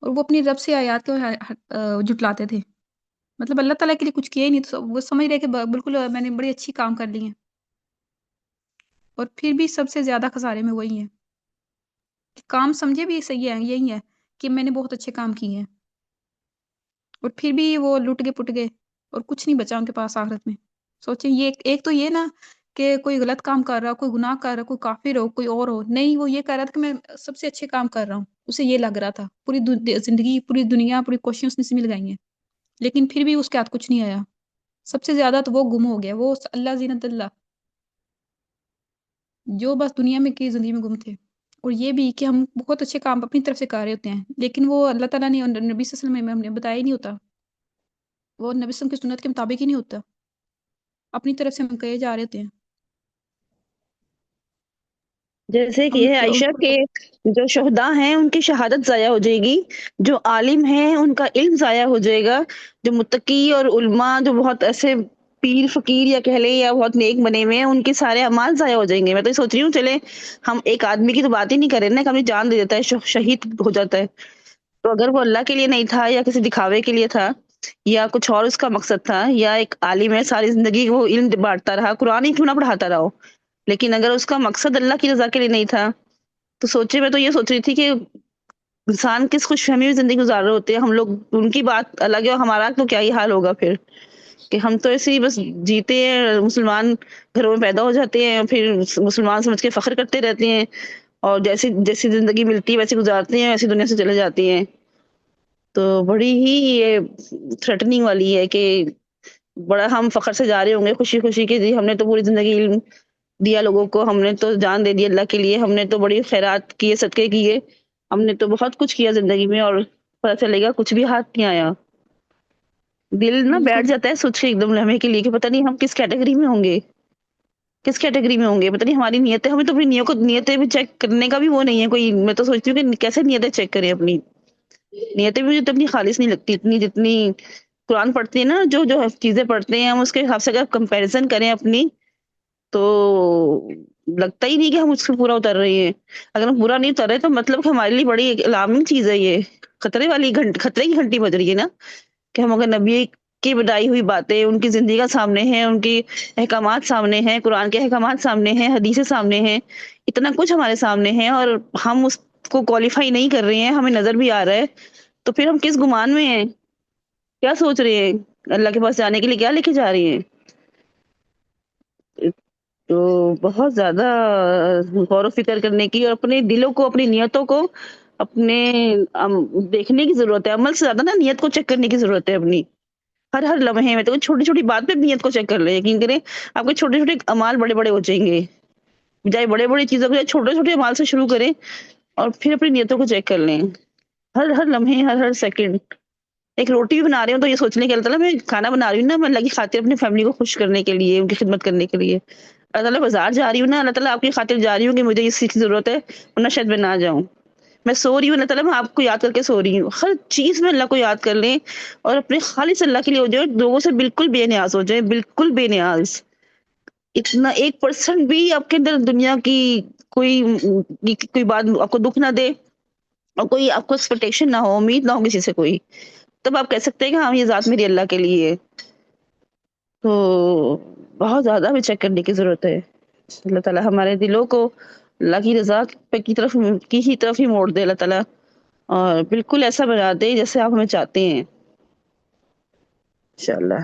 اور وہ اپنی رب سے آیات کو جھٹلاتے تھے. مطلب اللہ تعالیٰ کے لیے کچھ کیا ہی نہیں، تو وہ سمجھ رہے کہ بالکل میں نے بڑی اچھی کام کر لی ہیں، اور پھر بھی سب سے زیادہ خسارے میں وہی ہیں. کام سمجھے بھی صحیح ہے، یہی ہے کہ میں نے بہت اچھے کام کیے ہیں، اور پھر بھی وہ لٹ گئے پٹ گئے اور کچھ نہیں بچا ان کے پاس آخرت میں. سوچیں، یہ ایک تو یہ نا کہ کوئی غلط کام کر رہا ہو، کوئی گناہ کر رہا ہو، کوئی کافر ہو، کوئی اور ہو، نہیں، وہ یہ کہہ رہا تھا کہ میں سب سے اچھے کام کر رہا ہوں. اسے یہ لگ رہا تھا، پوری زندگی، پوری دنیا، پوری کوششیں اس نے اس میں لگائی ہیں، لیکن پھر بھی اس کے ہاتھ کچھ نہیں آیا. سب سے زیادہ تو وہ گم ہو گیا، وہ اللہ زینت اللہ. جو بس دنیا میں کی زندگی میں گم تھے، اور یہ بھی کہ ہم بہت اچھے کام اپنی طرف سے کر رہے ہوتے ہیں، لیکن وہ اللہ تعالیٰ نے اور نبی صلی اللہ علیہ وسلم میں ہم نے بتایا ہی نہیں ہوتا، وہ نبی صلی اللہ علیہ وسلم کی سنت کے مطابق ہی نہیں ہوتا، اپنی طرف سے ہم کہے جا رہے ہوتے ہیں جیسے کہ ہم یہ ہے عائشہ کے جو شہداء ہیں ان کی شہادت ضائع ہو جائے گی، جو عالم ہیں ان کا علم ضائع ہو جائے گا، جو متقی اور علماء جو بہت ایسے پیر فقیر یا کہہ لیں یا بہت نیک بنے ہوئے ہیں ان کے سارے اعمال ضائع ہو جائیں گے۔ میں تو یہ سوچ رہی ہوں چلے ہم ایک آدمی کی تو بات ہی نہیں کر رہے نا کہ اپنی جان دے دیتا ہے، شہید ہو جاتا ہے، تو اگر وہ اللہ کے لیے نہیں تھا یا کسی دکھاوے کے لیے تھا یا کچھ اور اس کا مقصد تھا، یا ایک عالم ہے ساری زندگی وہ علم بانٹتا رہا، قرآن ہی کیوں نہ پڑھاتا رہا ہو، لیکن اگر اس کا مقصد اللہ کی رضا کے لیے نہیں تھا تو سوچے، میں تو یہ سوچ رہی تھی کہ انسان کس خوش فہمی میں زندگی گزار رہے ہوتے ہیں ہم لوگ، ان کی بات الگ ہے اور ہمارا تو کیا ہی حال ہوگا پھر، کہ ہم تو ایسے ہی بس جیتے ہیں، مسلمان گھروں میں پیدا ہو جاتے ہیں، پھر مسلمان سمجھ کے فخر کرتے رہتے ہیں، اور جیسی جیسی زندگی ملتی ہے ویسے گزارتے ہیں، ویسی دنیا سے چلے جاتے ہیں۔ تو بڑی ہی یہ تھریٹننگ والی ہے کہ بڑا ہم فخر سے جا رہے ہوں گے خوشی خوشی کہ جی ہم نے تو پوری زندگی علم دیا لوگوں کو، ہم نے تو جان دے دی اللہ کے لیے، ہم نے تو بڑی خیرات کیے، صدقے کیے، ہم نے تو بہت کچھ کیا زندگی میں، اور پتہ چلے گا کچھ بھی ہاتھ نہیں آیا۔ دل نہ بیٹھ بالکل جاتا ہے سوچ کے ایک دم لمحے کے لیے کہ پتہ نہیں ہم کس کیٹیگری میں ہوں گے، کس کیٹیگری میں ہوں گے، پتہ نہیں ہماری نیتیں، ہمیں تو اپنی نیتیں بھی چیک کرنے کا بھی وہ نہیں ہے کوئی، میں تو سوچتی ہوں کہ کیسے نیتیں چیک کریں اپنی نیتیں، بھی مجھے تو اپنی خالص نہیں لگتی اتنی جتنی قرآن پڑھتے ہیں نا، جو جو چیزیں پڑھتے ہیں ہم اس کے حساب سے اگر کمپیریزن کریں اپنی، تو لگتا ہی نہیں کہ ہم اس سے پورا اتر رہے ہیں۔ اگر ہم پورا نہیں اتر رہے تو مطلب کہ ہمارے لیے بڑی الارمنگ چیز ہے، یہ خطرے والی خطرے کی گھنٹی بج رہی ہے نا، کہ ہم اگر نبی کی بتائی ہوئی باتیں ان کی زندگی کا سامنے ہیں، ان کی احکامات سامنے ہیں، قرآن کے احکامات سامنے ہیں، حدیثیں سامنے ہیں، اتنا کچھ ہمارے سامنے ہے، اور ہم اس کو کوالیفائی نہیں کر رہے ہیں، ہمیں نظر بھی آ رہا ہے، تو پھر ہم کس گمان میں ہیں، کیا سوچ رہے ہیں، اللہ کے پاس جانے کے لیے کیا لے کے جا رہی ہیں؟ تو بہت زیادہ غور و فکر کرنے کی اور اپنے دلوں کو، اپنی نیتوں کو اپنے دیکھنے کی ضرورت ہے، عمل سے زیادہ نا نیت کو چیک کرنے کی ضرورت ہے اپنی، ہر ہر لمحے میں، تو چھوٹی چھوٹی بات پہ نیت کو چیک کر لیں، یقین کریں آپ کے چھوٹے چھوٹے اعمال بڑے بڑے ہو جائیں گے، بجائے بڑے بڑی چیزوں کے چھوٹے چھوٹے اعمال سے شروع کریں اور پھر اپنی نیتوں کو چیک کر لیں، ہر ہر لمحے، ہر ہر سیکنڈ۔ ایک روٹی بھی بنا رہے ہوں تو یہ سوچ لیں کہ اللہ تعالیٰ میں کھانا بنا رہی ہوں نا میں اللہ کی خاطر اپنی فیملی کو خوش کرنے کے لیے، ان کی خدمت کرنے کے لیے، اللہ تعالیٰ بازار جا رہی ہوں نا اللہ تعالیٰ آپ کی خاطر جا رہی ہوں کہ مجھے اس چیز کی ضرورت ہے ورنہ شاید میں نہ جاؤں، میں سو رہی ہوں اللہ تعالیٰ میں آپ کو یاد کر کے سو رہی ہوں، ہر چیز میں اللہ کو یاد کر لیں اور اپنے خالص اللہ کے لیے ہو جائے، لوگوں سے بالکل بے نیاز ہو جائے، بالکل بے نیاز، اتنا 1% بھی آپ کے اندر دنیا کی کوئی بات آپ کو دکھ نہ دے، اور کوئی آپ کو ایکسپیکٹیشن نہ ہو، امید نہ ہو کسی سے کوئی، تب آپ کہہ سکتے ہیں کہ ہاں یہ ذات میری اللہ کے لیے ہے۔ تو بہت زیادہ ہمیں چیک کرنے کی ضرورت ہے، اللہ تعالیٰ ہمارے دلوں کو اللہ کی رضا کی طرف ہی موڑ دے اللہ تعالیٰ، اور بالکل ایسا بنا دے جیسے آپ ہمیں چاہتے ہیں انشاءاللہ۔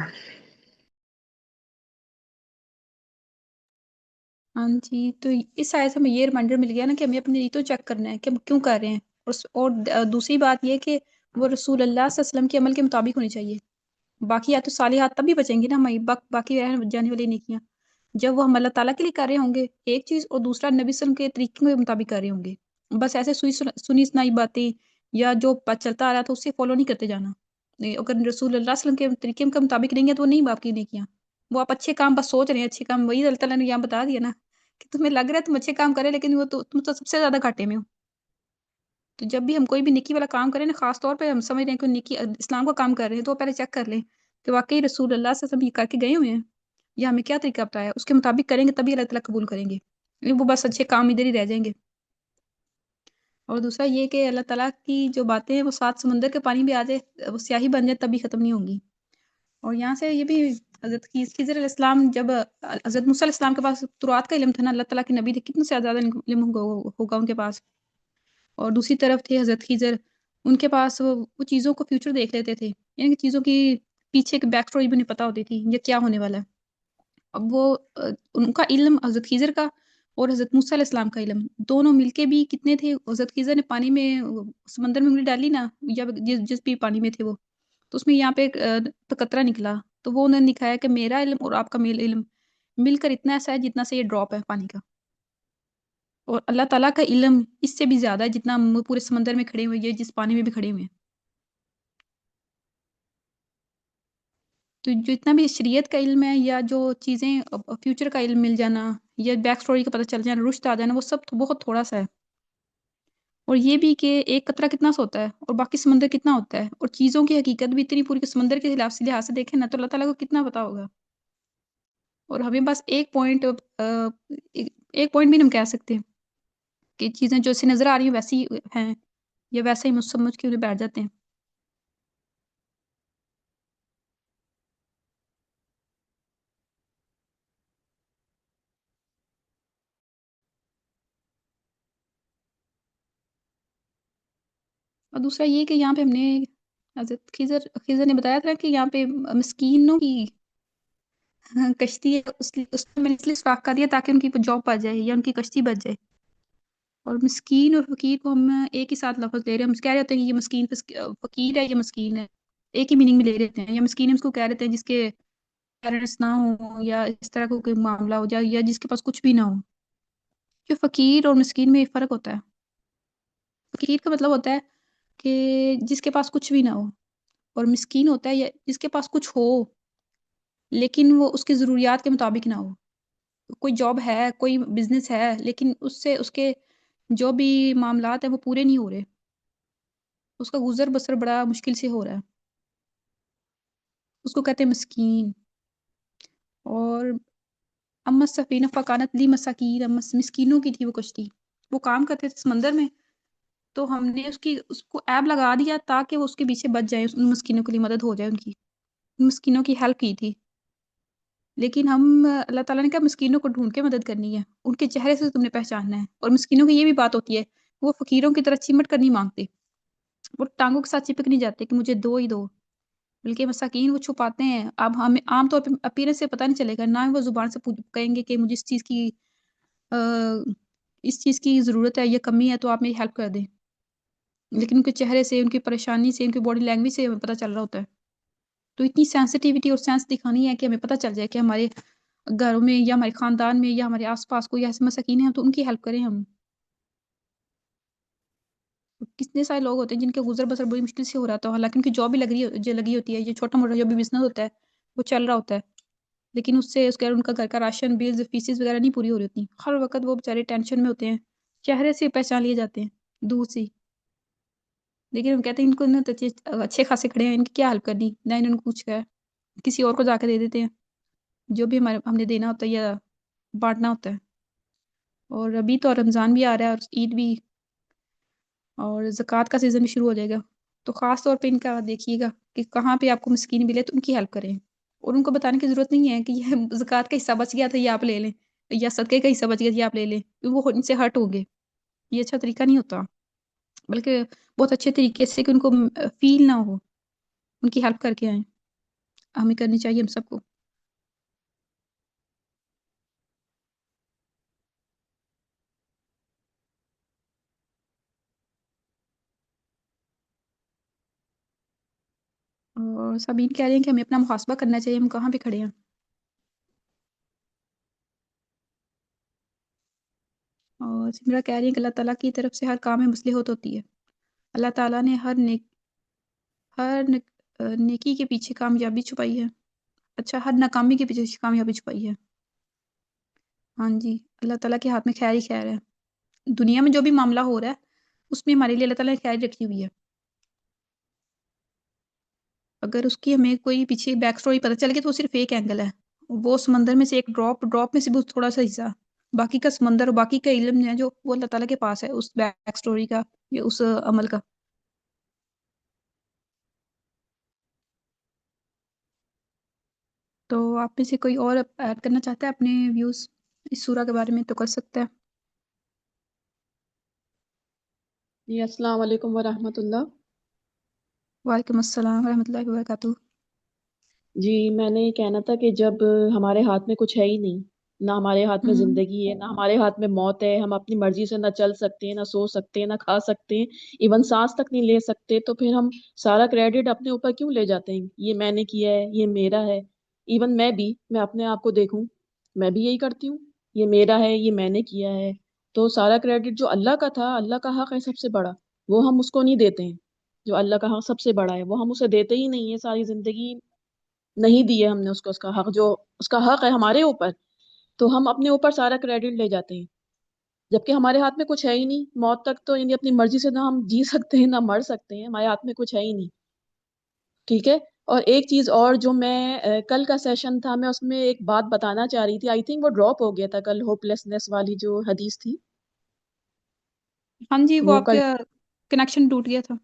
ہاں جی، تو اس آیت سے ہمیں یہ ریمائنڈر مل گیا نا کہ ہمیں اپنی نیتوں چیک کرنا ہے کہ ہم کیوں کر رہے ہیں، اور دوسری بات یہ کہ وہ رسول اللہ صلی اللہ علیہ وسلم کے عمل کے مطابق ہونی چاہیے، باقی یا تو صالحات تب بھی بچیں گی نا ہماری، باقی رہ جانے والی نیکیاں جب وہ ہم اللہ تعالیٰ کے لیے کر رہے ہوں گے ایک چیز، اور دوسرا نبی صلی اللہ علیہ وسلم کے طریقے کے مطابق کر رہے ہوں گے، بس ایسے سنی سنائی باتیں یا جو چلتا آ رہا تھا اسے فالو نہیں کرتے جانا، اگر رسول اللہ صلی اللہ علیہ وسلم کے طریقے کے مطابق نہیں ہے تو وہ نہیں باقی نیکیاں، وہ آپ اچھے کام بس سوچ رہے ہیں، اچھے کام، وہی اللہ تعالیٰ نے یہاں بتا دیا نا کہ تمہیں لگ رہا ہے تم اچھے کام کرے لیکن وہ تم تو سب سے زیادہ گھاٹے میں ہو۔ تو جب بھی ہم کوئی بھی نیکی والا کام کریں نا، خاص طور پہ ہم سمجھ رہے ہیں کہ نیکی اسلام کا کام کر رہے ہیں، تو پہلے چیک کر لیں کہ واقعی رسول اللہ صلی اللہ علیہ وسلم یہ کر کے گئے ہوئے ہیں یا ہمیں کیا طریقہ بتایا، اس کے مطابق کریں گے تبھی اللہ تعالیٰ قبول کریں گے، وہ بس اچھے کام ادھر ہی رہ جائیں گے۔ اور دوسرا یہ کہ اللہ تعالیٰ کی جو باتیں ہیں وہ 7 سمندر کے پانی بھی آ جائے، وہ سیاہی بن جائے تب بھی ختم نہیں ہوں گی۔ اور یہاں سے یہ بھی حضرت خضر علیہ السلام، جب حضرت موسیٰ علیہ السلام کے پاس تورات کا علم تھا نا، اللہ تعالیٰ کے نبی تھے، کتنے سے زیادہ علم ہوگا ان کے پاس، اور دوسری طرف تھے حضرت خضر، ان کے پاس وہ چیزوں کو فیوچر دیکھ لیتے تھے، یعنی کہ چیزوں کی پیچھے کی بیک سٹوری بھی نہیں پتہ ہوتی تھی یہ کیا ہونے والا ہے۔ اب وہ ان کا علم حضرت خضر کا اور حضرت موسیٰ علیہ السلام کا علم دونوں مل کے بھی کتنے تھے، حضرت خضر نے پانی میں سمندر میں انگلی ڈالی نا، یا جس بھی پانی میں تھے وہ، تو اس میں یہاں پہ ایک قطرہ نکلا، تو وہ انہوں نے دکھایا کہ میرا علم اور آپ کا میل علم مل کر اتنا ایسا ہے جتنا سے یہ ڈراپ ہے پانی کا، اور اللہ تعالیٰ کا علم اس سے بھی زیادہ ہے جتنا ہم پورے سمندر میں کھڑے ہوئے ہیں جس پانی میں بھی کھڑے ہوئے ہیں. تو جتنا بھی شریعت کا علم ہے یا جو چیزیں فیوچر کا علم مل جانا یا بیک سٹوری کا پتہ چل جانا رشت آ جانا وہ سب بہت تھوڑا سا ہے. اور یہ بھی کہ ایک قطرہ کتنا سا ہوتا ہے اور باقی سمندر کتنا ہوتا ہے اور چیزوں کی حقیقت بھی اتنی پوری کہ سمندر کے لحاظ سے دیکھیں نا تو اللہ تعالیٰ کو کتنا پتا ہوگا. اور ہمیں بس ایک پوائنٹ بھی ہم کہہ سکتے ہیں کہ چیزیں جو سے نظر آ رہی ہیں ویسی ہیں یا ویسے ہی سمجھ کے انہیں بیٹھ جاتے ہیں. اور دوسرا یہ کہ یہاں پہ ہم نے حضرت خضر نے بتایا تھا کہ یہاں پہ مسکینوں کی کشتی ہے اس میں میں نے اس لیے سراخ کر دیا تاکہ ان کی جاب بچ جائے یا ان کی کشتی بچ جائے. اور مسکین اور فقیر کو ہم ایک ہی ساتھ لفظ لے رہے ہیں. ہم کہہ رہے ہوتے ہیں کہ یہ مسکین فقیر ہے یہ مسکین ہے ایک ہی میننگ میں لے رہتے ہیں. یا مسکین ہم اس کو کہہ رہتے ہیں جس کے پیرنٹس نہ ہوں یا اس طرح کا کوئی معاملہ ہو جائے یا جس کے پاس کچھ بھی نہ ہو. کہ فقیر اور مسکین میں فرق ہوتا ہے. فقیر کا مطلب ہوتا ہے کہ جس کے پاس کچھ بھی نہ ہو اور مسکین ہوتا ہے یا جس کے پاس کچھ ہو لیکن وہ اس کی ضروریات کے مطابق نہ ہو. کوئی جاب ہے کوئی بزنس ہے لیکن اس سے اس کے جو بھی معاملات ہیں وہ پورے نہیں ہو رہے اس کا گزر بسر بڑا مشکل سے ہو رہا ہے اس کو کہتے ہیں مسکین. اور اما سفینہ فکانت لی مساکین مسکینوں کی تھی وہ کشتی وہ کام کرتے تھے سمندر میں تو ہم نے اس کو ایب لگا دیا تاکہ وہ اس کے پیچھے بچ جائے ان مسکینوں کے لیے مدد ہو جائے ان مسکینوں کی ہیلپ کی تھی. لیکن ہم اللہ تعالیٰ نے کہا مسکینوں کو ڈھونڈ کے مدد کرنی ہے ان کے چہرے سے تم نے پہچاننا ہے. اور مسکینوں کی یہ بھی بات ہوتی ہے وہ فقیروں کی طرح چمٹ کر نہیں مانگتے وہ ٹانگوں کے ساتھ چپک نہیں جاتے کہ مجھے دو ہی دو بلکہ مساکین وہ چھپاتے ہیں. اب ہمیں عام طور پہ اپیرنس سے پتہ نہیں چلے گا نہ وہ زبان سے کہیں گے کہ مجھے اس چیز کی ضرورت ہے یا کمی ہے تو آپ میری ہیلپ کر دیں. لیکن ان کے چہرے سے ان کی پریشانی سے ان کی باڈی لینگویج سے ہمیں پتہ چل رہا ہوتا ہے. تو اتنی سینسٹیوٹی اور سینس دکھانی ہے کہ ہمیں پتہ چل جائے کہ ہمارے گھروں میں یا ہمارے خاندان میں یا ہمارے آس پاس کوئی ایسے مساکین ہیں تو ان کی ہیلپ کریں ہم. کتنے سارے لوگ ہوتے ہیں جن کے گزر بسر بڑی مشکل سے ہو رہا تھا حالانکہ ان کی جاب بھی لگی ہوتی ہے یہ چھوٹا موٹا جو بھی بزنس ہوتا ہے وہ چل رہا ہوتا ہے لیکن اس سے ان کا گھر کا راشن بلز فیسز وغیرہ نہیں پوری ہو رہی ہوتی. ہر وقت وہ بیچارے ٹینشن میں ہوتے ہیں چہرے سے پہچان لیے جاتے ہیں دور سے. لیکن ہم کہتے ہیں ان کو اچھے خاصے کھڑے ہیں ان کی کیا حل کرنی نہ انہوں نے کچھ کہا کسی اور کو جا کے دے دیتے ہیں جو بھی ہم نے دینا ہوتا ہے یا بانٹنا ہوتا ہے. اور ابھی تو رمضان بھی آ رہا ہے اور عید بھی اور زکوٰۃ کا سیزن بھی شروع ہو جائے گا تو خاص طور پہ ان کا دیکھیے گا کہ کہاں پہ آپ کو مسکین ملے تو ان کی ہیلپ کریں. اور ان کو بتانے کی ضرورت نہیں ہے کہ یہ زکوٰۃ کا حصہ بچ گیا تھا یہ آپ لے لیں یا صدقے کا حصہ بچ گیا یہ آپ لے لیں وہ ان سے ہرٹ ہوں گے. یہ اچھا طریقہ نہیں ہوتا بلکہ بہت اچھے طریقے سے کہ ان کو فیل نہ ہو ان کی ہیلپ کر کے آئیں. ہمیں کرنی چاہیے ہم سب کو. اور سبین کہہ رہے ہیں کہ ہمیں اپنا محاسبہ کرنا چاہیے ہم کہاں پہ کھڑے ہیں. اور سمرا کہہ رہی ہیں کہ اللہ تعالیٰ کی طرف سے ہر کام میں مصلحت ہوتی ہے. اللہ تعالیٰ نے ہر نیکی کے پیچھے کامیابی چھپائی ہے. اچھا ہر ناکامی کے پیچھے کامیابی چھپائی ہے. ہاں جی اللہ تعالیٰ کے ہاتھ میں خیر ہی خیر ہے. دنیا میں جو بھی معاملہ ہو رہا ہے اس میں ہمارے لیے اللہ تعالیٰ نے خیر رکھی ہوئی ہے. اگر اس کی ہمیں کوئی پیچھے بیک سٹوری پتہ چل گئی تو وہ صرف ایک اینگل ہے وہ سمندر میں سے ایک ڈراپ میں سے بہت تھوڑا سا حصہ باقی کا سمندر اور باقی کا علم ہے جو وہ اللہ تعالیٰ کے پاس ہے اس بیک سٹوری کا یا اس عمل کا. تو آپ میں سے کوئی اور ایڈ کرنا چاہتا ہے اپنے ویوز اس سورہ کے بارے میں تو کر سکتا ہے. جی السلام علیکم ورحمۃ اللہ. وعلیکم السلام ورحمۃ اللہ وبرکاتہ. جی میں نے یہ کہنا تھا کہ جب ہمارے ہاتھ میں کچھ ہے ہی نہیں نہ ہمارے ہاتھ میں زندگی ہے نہ ہمارے ہاتھ میں موت ہے ہم اپنی مرضی سے نہ چل سکتے ہیں نہ سو سکتے ہیں نہ کھا سکتے ہیں ایون سانس تک نہیں لے سکتے تو پھر ہم سارا کریڈٹ اپنے اوپر کیوں لے جاتے ہیں یہ میں نے کیا ہے یہ میرا ہے. ایون میں اپنے آپ کو دیکھوں میں بھی یہی کرتی ہوں یہ میرا ہے یہ میں نے کیا ہے تو سارا کریڈٹ جو اللہ کا تھا، اللہ کا حق ہے سب سے بڑا، وہ ہم اس کو نہیں دیتے ہیں. جو اللہ کا حق سب سے بڑا ہے وہ ہم اسے دیتے ہی نہیں ہے. ساری زندگی نہیں دی ہے ہم نے اس کو اس کا حق، جو اس کا حق ہے ہمارے اوپر، تو ہم اپنے اوپر سارا کریڈٹ لے جاتے ہیں، جبکہ ہمارے ہاتھ میں کچھ ہے ہی نہیں. موت تک تو یعنی اپنی مرضی سے نہ ہم جی سکتے ہیں نہ مر سکتے ہیں، ہمارے ہاتھ میں کچھ ہے ہی نہیں. ٹھیک ہے. اور ایک چیز اور جو میں کل کا سیشن تھا، میں اس میں ایک بات بتانا چاہ رہی تھی. آئی تھنک وہ ڈراپ ہو گیا تھا کل، ہوپ لیسنس والی جو حدیث تھی. ہاں جی، وہ وہ آپ کل، کا کنیکشن ٹوٹ گیا تھا.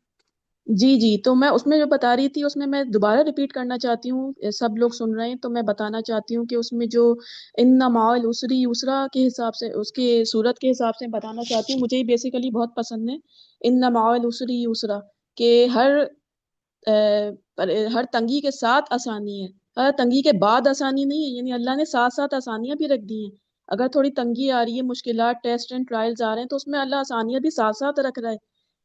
جی تو میں اس میں جو بتا رہی تھی اس میں میں دوبارہ ریپیٹ کرنا چاہتی ہوں. سب لوگ سن رہے ہیں تو میں بتانا چاہتی ہوں کہ اس میں جو ان مع العسر یسرا کے حساب سے، اس کے صورت کے حساب سے بتانا چاہتی ہوں. مجھے یہ بیسیکلی بہت پسند ہے، ان مع العسر یسرا، کہ ہر تنگی کے ساتھ آسانی ہے، ہر تنگی کے بعد آسانی نہیں ہے. یعنی اللہ نے ساتھ ساتھ آسانیاں بھی رکھ دی ہیں. اگر تھوڑی تنگی آ رہی ہے، مشکلات، ٹیسٹ اینڈ ٹرائلز آ رہے ہیں، تو اس میں اللہ آسانیاں بھی ساتھ ساتھ رکھ رہا ہے.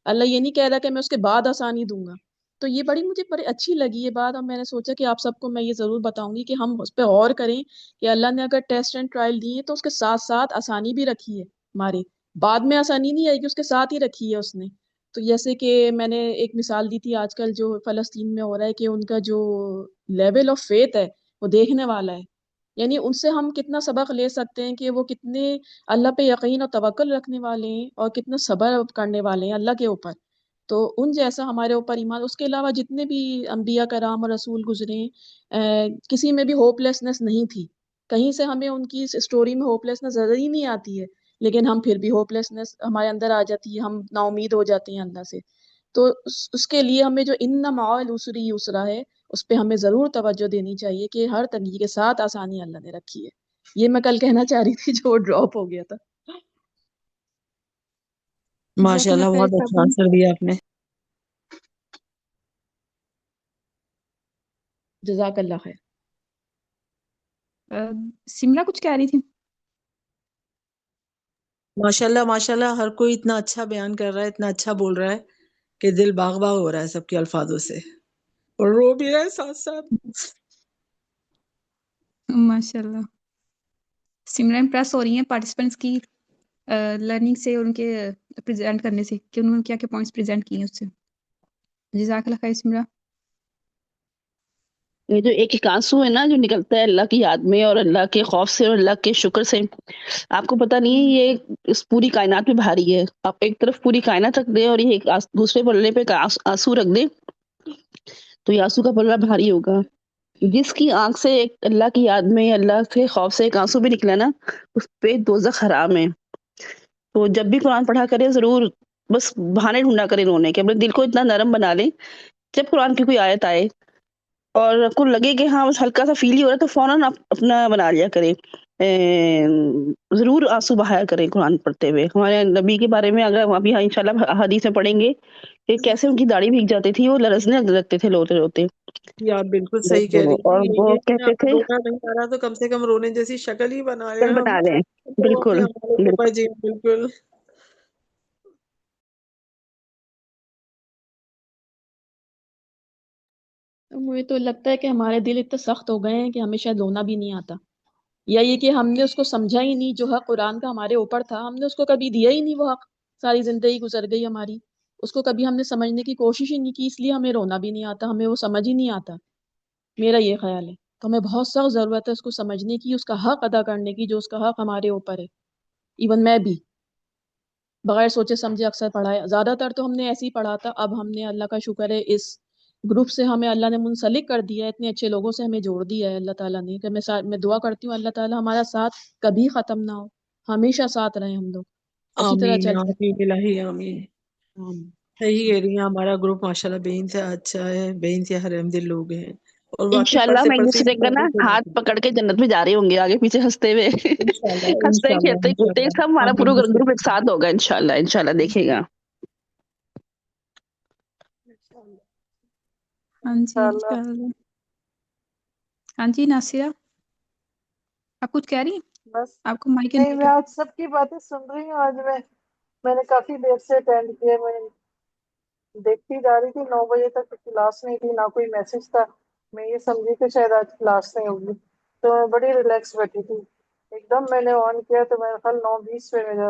اللہ یہ نہیں کہہ رہا کہ میں اس کے بعد آسانی دوں گا. تو یہ مجھے بڑی اچھی لگی یہ بات، اور میں نے سوچا کہ آپ سب کو میں یہ ضرور بتاؤں گی کہ ہم اس پہ غور کریں کہ اللہ نے اگر ٹیسٹ اینڈ ٹرائل دی ہے تو اس کے ساتھ ساتھ آسانی بھی رکھی ہے. ہمارے بعد میں آسانی نہیں آئے گی، اس کے ساتھ ہی رکھی ہے اس نے. تو جیسے کہ میں نے ایک مثال دی تھی آج کل جو فلسطین میں ہو رہا ہے، کہ ان کا جو لیول آف فیتھ ہے وہ دیکھنے والا ہے. یعنی ان سے ہم کتنا سبق لے سکتے ہیں کہ وہ کتنے اللہ پہ یقین اور توکل رکھنے والے ہیں، اور کتنا صبر کرنے والے ہیں اللہ کے اوپر. تو ان جیسا ہمارے اوپر ایمان. اس کے علاوہ جتنے بھی انبیاء کرام اور رسول گزرے ہیں، کسی میں بھی ہوپ لیسنس نہیں تھی. کہیں سے ہمیں ان کی اسٹوری میں ہوپ لیسنس نظر ہی نہیں آتی ہے، لیکن ہم پھر بھی ہوپ لیسنس ہمارے اندر آ جاتی ہے، ہم نا امید ہو جاتے ہیں اللہ سے. تو اس کے لیے ہمیں جو ان مع العسر یسرا ہے، اس پہ ہمیں ضرور توجہ دینی چاہیے کہ ہر تنگی کے ساتھ آسانی اللہ نے رکھی ہے. یہ میں کل کہنا چاہ رہی تھی جو ڈراپ ہو گیا تھا. جزاک ماشاء اللہ اللہ، خیر بہت اچھا صاحب. آنسر دیا آپ نے. جزاک اللہ خیر. سمرا کچھ کہہ رہی تھی؟ ماشاء اللہ ہر کوئی اتنا اچھا بیان کر رہا ہے، اتنا اچھا بول رہا ہے کہ دل باغ باغ ہو رہا ہے سب کے الفاظوں سے، اور رو بھی رہا ہے ساتھ ساتھ. ماشاء اللہ. سمرا امپریس ہو رہی ہیں پارٹیسپینٹس کی لرننگ سے، اور ان کے پریزنٹ کرنے سے، کہ انہوں نے کیا کیا پوائنٹس پریزنٹ کیے ہیں اس سے. جزاک اللہ خیر سمرا. یہ جو ایک ایک آنسو ہے نا جو نکلتا ہے اللہ کی یاد میں اور اللہ کے خوف سے اور اللہ کے شکر سے، آپ کو پتہ نہیں ہے یہ اس پوری کائنات میں بھاری ہے. آپ ایک طرف پوری کائنات رکھ دیں اور یہ ایک دوسرے پلڑے پہ آنسو رکھ دیں تو یہ آنسو کا پلڑا بھاری ہوگا. جس کی آنکھ سے ایک اللہ کی یاد میں، اللہ کے خوف سے ایک آنسو بھی نکلا نا، اس پہ دوزخ حرام ہے. تو جب بھی قرآن پڑھا کرے ضرور بس بہانے ڈھونڈا کرے رونے کے. اپنے دل کو اتنا نرم بنا لیں، جب قرآن کی کوئی آیت آئے اور آپ کو لگے کہ ہاں بس ہلکا سا فیل ہی ہو رہا ہے، تو فوراً اپنا بنا لیا کرے، ضرور آنسو بہایا کریں قرآن پڑھتے ہوئے. ہمارے نبی کے بارے میں اگر ابھی انشاءاللہ حدیث میں پڑھیں گے کہ کیسے ان کی داڑھی بھیگ جاتی تھی، وہ لرزنے لگتے تھے روتے روتے. یہ آپ بالکل صحیح کہہ رہی اور ہیں. وہ یہ کہ کہتے آپ تھے رونا نہیں آ رہا تو کم سے کم رونے جیسی شکل ہی بنا رہے کل ہیں ہم، بنا لیں. تو اپنے بالکل ہمارے بالکل. اوپر. جی بالکل. مجھے تو لگتا ہے کہ ہمارے دل اتنے سخت ہو گئے ہیں کہ ہمیں شاید رونا بھی نہیں آتا، یا یہ کہ ہم نے اس کو سمجھا ہی نہیں. جو حق قرآن کا ہمارے اوپر تھا ہم نے اس کو کبھی دیا ہی نہیں. وہ حق ساری زندگی گزر گئی ہماری، اس کو کبھی ہم نے سمجھنے کی کوشش ہی نہیں کی، اس لیے ہمیں رونا بھی نہیں آتا، ہمیں وہ سمجھ ہی نہیں آتا. میرا یہ خیال ہے. تو ہمیں بہت سخت ضرورت ہے اس کو سمجھنے کی، اس کا حق ادا کرنے کی، جو اس کا حق ہمارے اوپر ہے. ایون میں بھی بغیر سوچے سمجھے اکثر پڑھا ہے، زیادہ تر تو ہم نے ایسے ہی پڑھا تھا. اب ہم نے اللہ کا شکر ہے اس گروپ سے ہمیں اللہ نے منسلک کر دیا ہے، اتنے اچھے لوگوں سے ہمیں جوڑ دیا ہے اللہ تعالیٰ نے، کہ میں دعا کرتی ہوں اللہ تعالیٰ ہمارا ساتھ کبھی ختم نہ ہو، ہمیشہ ساتھ رہیں ہم لوگ، اسی طرح آمین چلتے آمین الہی آمین. ہیں. صحیح کہہ رہی ہیں. ہمارا گروپ ماشاءاللہ بے انتہا اچھا ہے، بے انتہا رحم دل لوگ ہیں، اور واقعی انشاءاللہ پڑھتے میں ایک پڑھتے دوسرے کا نا ہاتھ پکڑ کے جنت میں جا رہے ہوں گے، آگے پیچھے ہنستے ہوئے انشاءاللہ ہنستے انشاءاللہ کھیلتے کودتے انشاءاللہ. سب ہمارا پورا آمین. گروپ ایک ساتھ ہوگا انشاءاللہ. انشاءاللہ دیکھے گا. ہاں جی انشاءاللہ. انشاءاللہ. ہاں جی ناصرہ، آپ کچھ کہہ رہی ہیں؟ بس آپ کو مائک نہیں، انمیوٹ میں ہے. آج سب کی باتیں سن رہی ہوں. آج میں نے کافی دیر سے اٹینڈ کیا. میں دیکھتی جا رہی تھی، 9 بجے تک کلاس نہیں تھی، نہ کوئی میسج تھا. میں یہ سمجھی کہ شاید آج کلاس نہیں ہوگی، تو میں بڑی ریلیکس بیٹھی تھی. ایک دم میں نے آن کیا تو میرا خیال 9:20 پہ میرا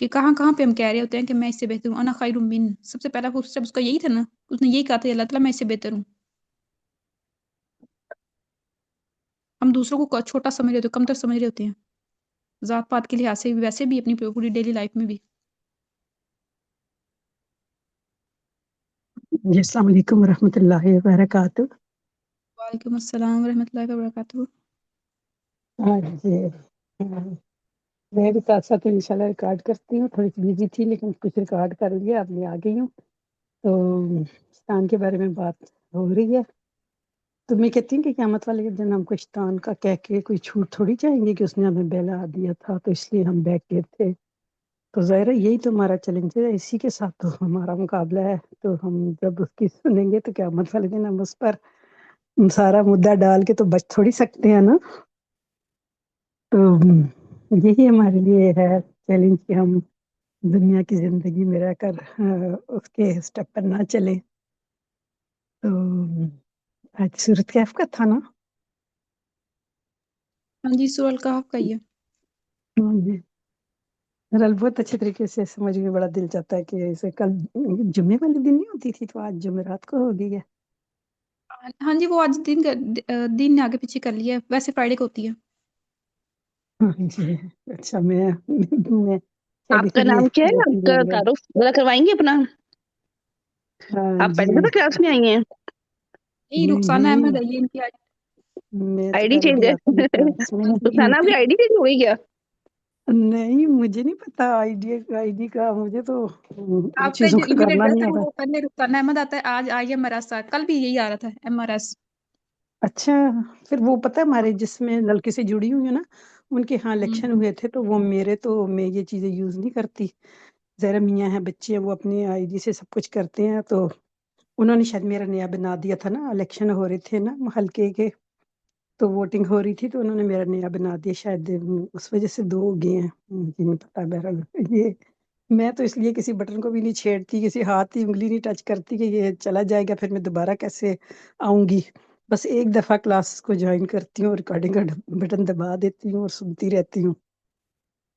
کہ کہاں کہاں پہ ہم کہہ رہے ہوتے ہیں کہ میں اس سے بہتر ہوں، انا خیر من، سب سے پہلا اسٹیپ اس کا یہی تھا نا، اس نے یہی کہا تھا اللہ تعالیٰ میں اس سے بہتر ہوں. ہم دوسروں کو چھوٹا سمجھ رہے ہوتے ہیں، کم تر سمجھ رہے ہوتے ہیں، ذات پات کے لحاظ سے بھی، ویسے بھی اپنی پوری ڈیلی لائف میں بھی. جی السلام علیکم ورحمۃ اللہ وبرکاتہ. وعلیکم السلام ورحمۃ اللہ وبرکاتہ. ہاں جی میں بھی ساتھ ساتھ انشاءاللہ ریکارڈ کرتی ہوں. تھوڑی سی بزی تھی لیکن کچھ ریکارڈ کر لیا، اب میں آ گئی ہوں. تو شیطان کے بارے میں بات ہو رہی ہے، تو میں کہتی ہوں کہ قیامت والے دن ہم کو شیطان کا کہہ کے کوئی چھوٹ تھوڑی چاہیں گے کہ اس نے ہمیں بہلا دیا تھا تو اس لیے ہم بیٹھ گئے تھے. تو ظاہر ہے یہی تو ہمارا چیلنج ہے، اسی کے ساتھ تو ہمارا مقابلہ ہے. تو ہم جب اس کی سنیں گے تو قیامت والے دن ہم اس پر سارا مدعا ڈال کے تو بچ تھوڑی سکتے ہیں نا. تو یہی ہمارے لیے ہے چیلنج کہ ہم دنیا کی زندگی میں رہ کر اس کے اسٹیپ پر نہ چلیں. تو آج سورۃ کہف کا تھا نا. ہاں جی، سورہ الکہف کا ہی ہے. ہاں جی بہرحال بہت اچھے طریقے سے سمجھ میں بڑا دل چاہتا ہے کہ اسے کل جمعے والے دن نہیں ہوتی تھی تو آج جمعرات کو ہو گئی ہے. ہاں جی، وہ آج دن نے آگے پیچھے کر لیا ہے، ویسے فرائیڈے کو ہوتی ہے. ہاں جی اچھا. میں آپ کا نام کیا ہے؟ آپ کا تعارف ذرا کروائیں گے اپنا؟ ہاں آپ جی پہلی دفعہ کلاس میں آئی ہیں؟ نہیں، رخسانہ نہیں احمد ہے یہ ان کی میں تو آئی ڈی پہلے چینج بھی ہے. آتی ہوں کلاس میں. رخسانہ آپ کی آئی ڈی چینج ہو گئی کیا؟ نہیں مجھے نہیں پتا آئی ڈی کا، مجھے تو ان آپ کا چیزوں جو کا ای میل کرنا ایڈریس نہیں ہے آتا. وہ پہلے رخسانہ احمد آتا ہے، آج MRS کل بھی یہی آ رہا تھا MRS. اچھا پھر وہ پتہ ہے ہمارے جس میں لڑکے سے جڑی ہوئی ہیں نا، ان کے ہاں الیکشن ہوئے تھے تو وہ میں یہ چیزیں یوز نہیں کرتی. زہرا میاں ہیں، بچے ہیں، وہ اپنی آئی ڈی سے سب کچھ کرتے ہیں. تو انہوں نے شاید میرا نیا بنا دیا تھا نا، الیکشن ہو رہے تھے نا حلقے کے، تو ووٹنگ ہو رہی تھی تو انہوں نے میرا نیا بنا دیا. شاید اس وجہ سے 2 ہو گئے ہیں، مجھے نہیں پتا. بہرحال یہ میں تو اس لیے کسی بٹن کو بھی نہیں چھیڑتی، کسی ہاتھ کی انگلی نہیں ٹچ کرتی کہ یہ چلا جائے گا پھر میں دوبارہ کیسے آؤں گی. بس ایک دفعہ کلاس کو جوائن کرتی ہوں، ریکارڈنگ کا بٹن دبا دیتی ہوں اور سنتی رہتی ہوں.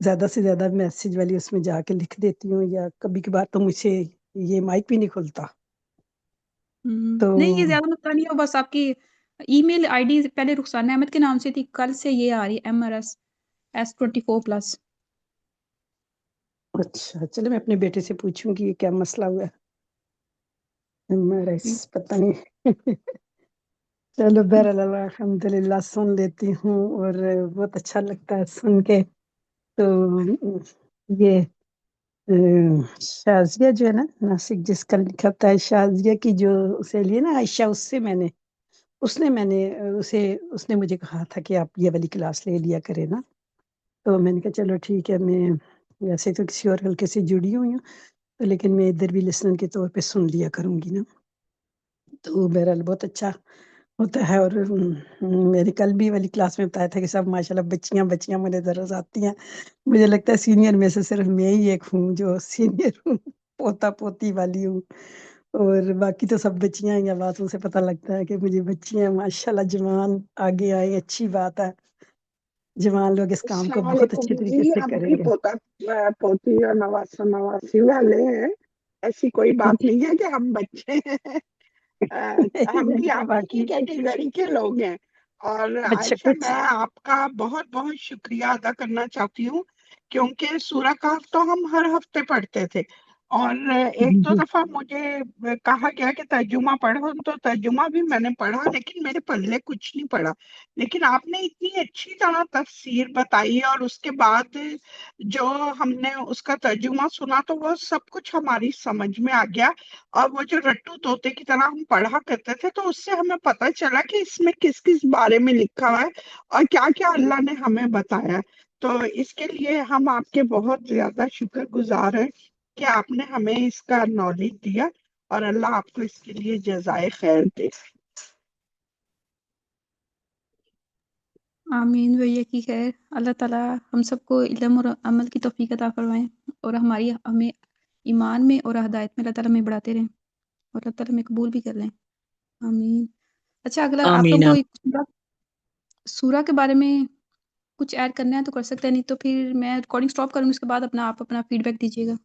زیادہ سے زیادہ میسج والی اس میں جا کے لکھ دیتی ہوں، یا کبھی کبھار تو مجھ سے یہ مائک بھی نہیں کھلتا. تو نہیں، یہ زیادہ مسئلہ نہیں ہے، بس آپ کی ای میل آئی ڈی پہلے رخسانہ احمد کے نام سے تھی، کل سے یہ آ رہی ہے MRS S24+. اچھا چلے میں اپنے بیٹے سے پوچھوں گی یہ کیا مسئلہ ہوا ہے. پتہ نہیں. چلو بہرحال الحمدللہ سن لیتی ہوں اور بہت اچھا لگتا ہے سن کے. تو یہ شازیہ جو ہے نا ناسک، جس کا لکھا تھا شازیہ کی جو سہیلی ہے نا عائشہ، اس نے مجھے کہا تھا کہ آپ یہ والی کلاس لے لیا کرے نا. تو میں نے کہا چلو ٹھیک ہے. میں ویسے تو کسی اور حلقے سے جڑی ہوئی ہوں تو لیکن میں ادھر بھی لسنر کے طور پہ سن لیا کروں گی نا. تو بہرحال بہت اچھا ہوتا ہے. اور میری کل بھی والی کلاس میں بتایا تھا کہ سب ماشاءاللہ بچیاں مجھے نظر آتی ہیں. مجھے لگتا ہے سینئر میں سے صرف میں ہی ایک ہوں جو سینئر ہوں، پوتا پوتی والی ہوں، اور باقی تو سب بچیاں ہیں. باتوں سے پتہ لگتا ہے کہ مجھے بچیاں ماشاءاللہ جوان آگے آئے، اچھی بات ہے. جوان لوگ اس کام کو السلام بہت علیکم اچھے طریقے جی. سے ہم کریں بھی گے. پوتی اور نواسی والے ہیں، ایسی کوئی بات نہیں ہے کہ ہم بچے ہیں. ہم بھی آپ ہی کی باقی کیٹیگری کے لوگ ہیں. اور اچھا عائشہ، کچھ میں آپ کا بہت بہت شکریہ ادا کرنا چاہتی ہوں، کیونکہ سورہ کہف تو ہم ہر ہفتے پڑھتے تھے، اور ایک دو دفعہ مجھے کہا گیا کہ ترجمہ پڑھو، تو ترجمہ بھی میں نے پڑھا لیکن میرے پلے کچھ نہیں پڑا. لیکن آپ نے اتنی اچھی طرح تفسیر بتائی، اور اس کے بعد جو ہم نے اس کا ترجمہ سنا تو وہ سب کچھ ہماری سمجھ میں آ گیا. اور وہ جو رٹو طوطے کی طرح ہم پڑھا کرتے تھے تو اس سے ہمیں پتہ چلا کہ اس میں کس کس بارے میں لکھا ہوا ہے اور کیا کیا اللہ نے ہمیں بتایا. تو اس کے لیے ہم آپ کے بہت زیادہ شکر گزار ہیں کہ آپ نے ہمیں اس کا نالج دیا، اور اللہ آپ کو اس کے لیے جزائے خیر دے. آمین. بھیا کی خیر. اللہ تعالیٰ ہم سب کو علم اور عمل کی توفیق عطا فرمائیں، اور ہمیں ایمان میں اور ہدایت میں اللہ تعالیٰ میں بڑھاتے رہیں، اور اللہ تعالیٰ میں قبول بھی کر لیں. آمین. اچھا، اگلا آپ آمین. لوگوں کو ایک سورہ کے بارے میں کچھ ایڈ کرنا ہے تو کر سکتے ہیں، نہیں تو پھر میں ریکارڈنگ اسٹاپ کروں گی، اس کے بعد آپ اپنا فیڈ بیک دیجیے گا.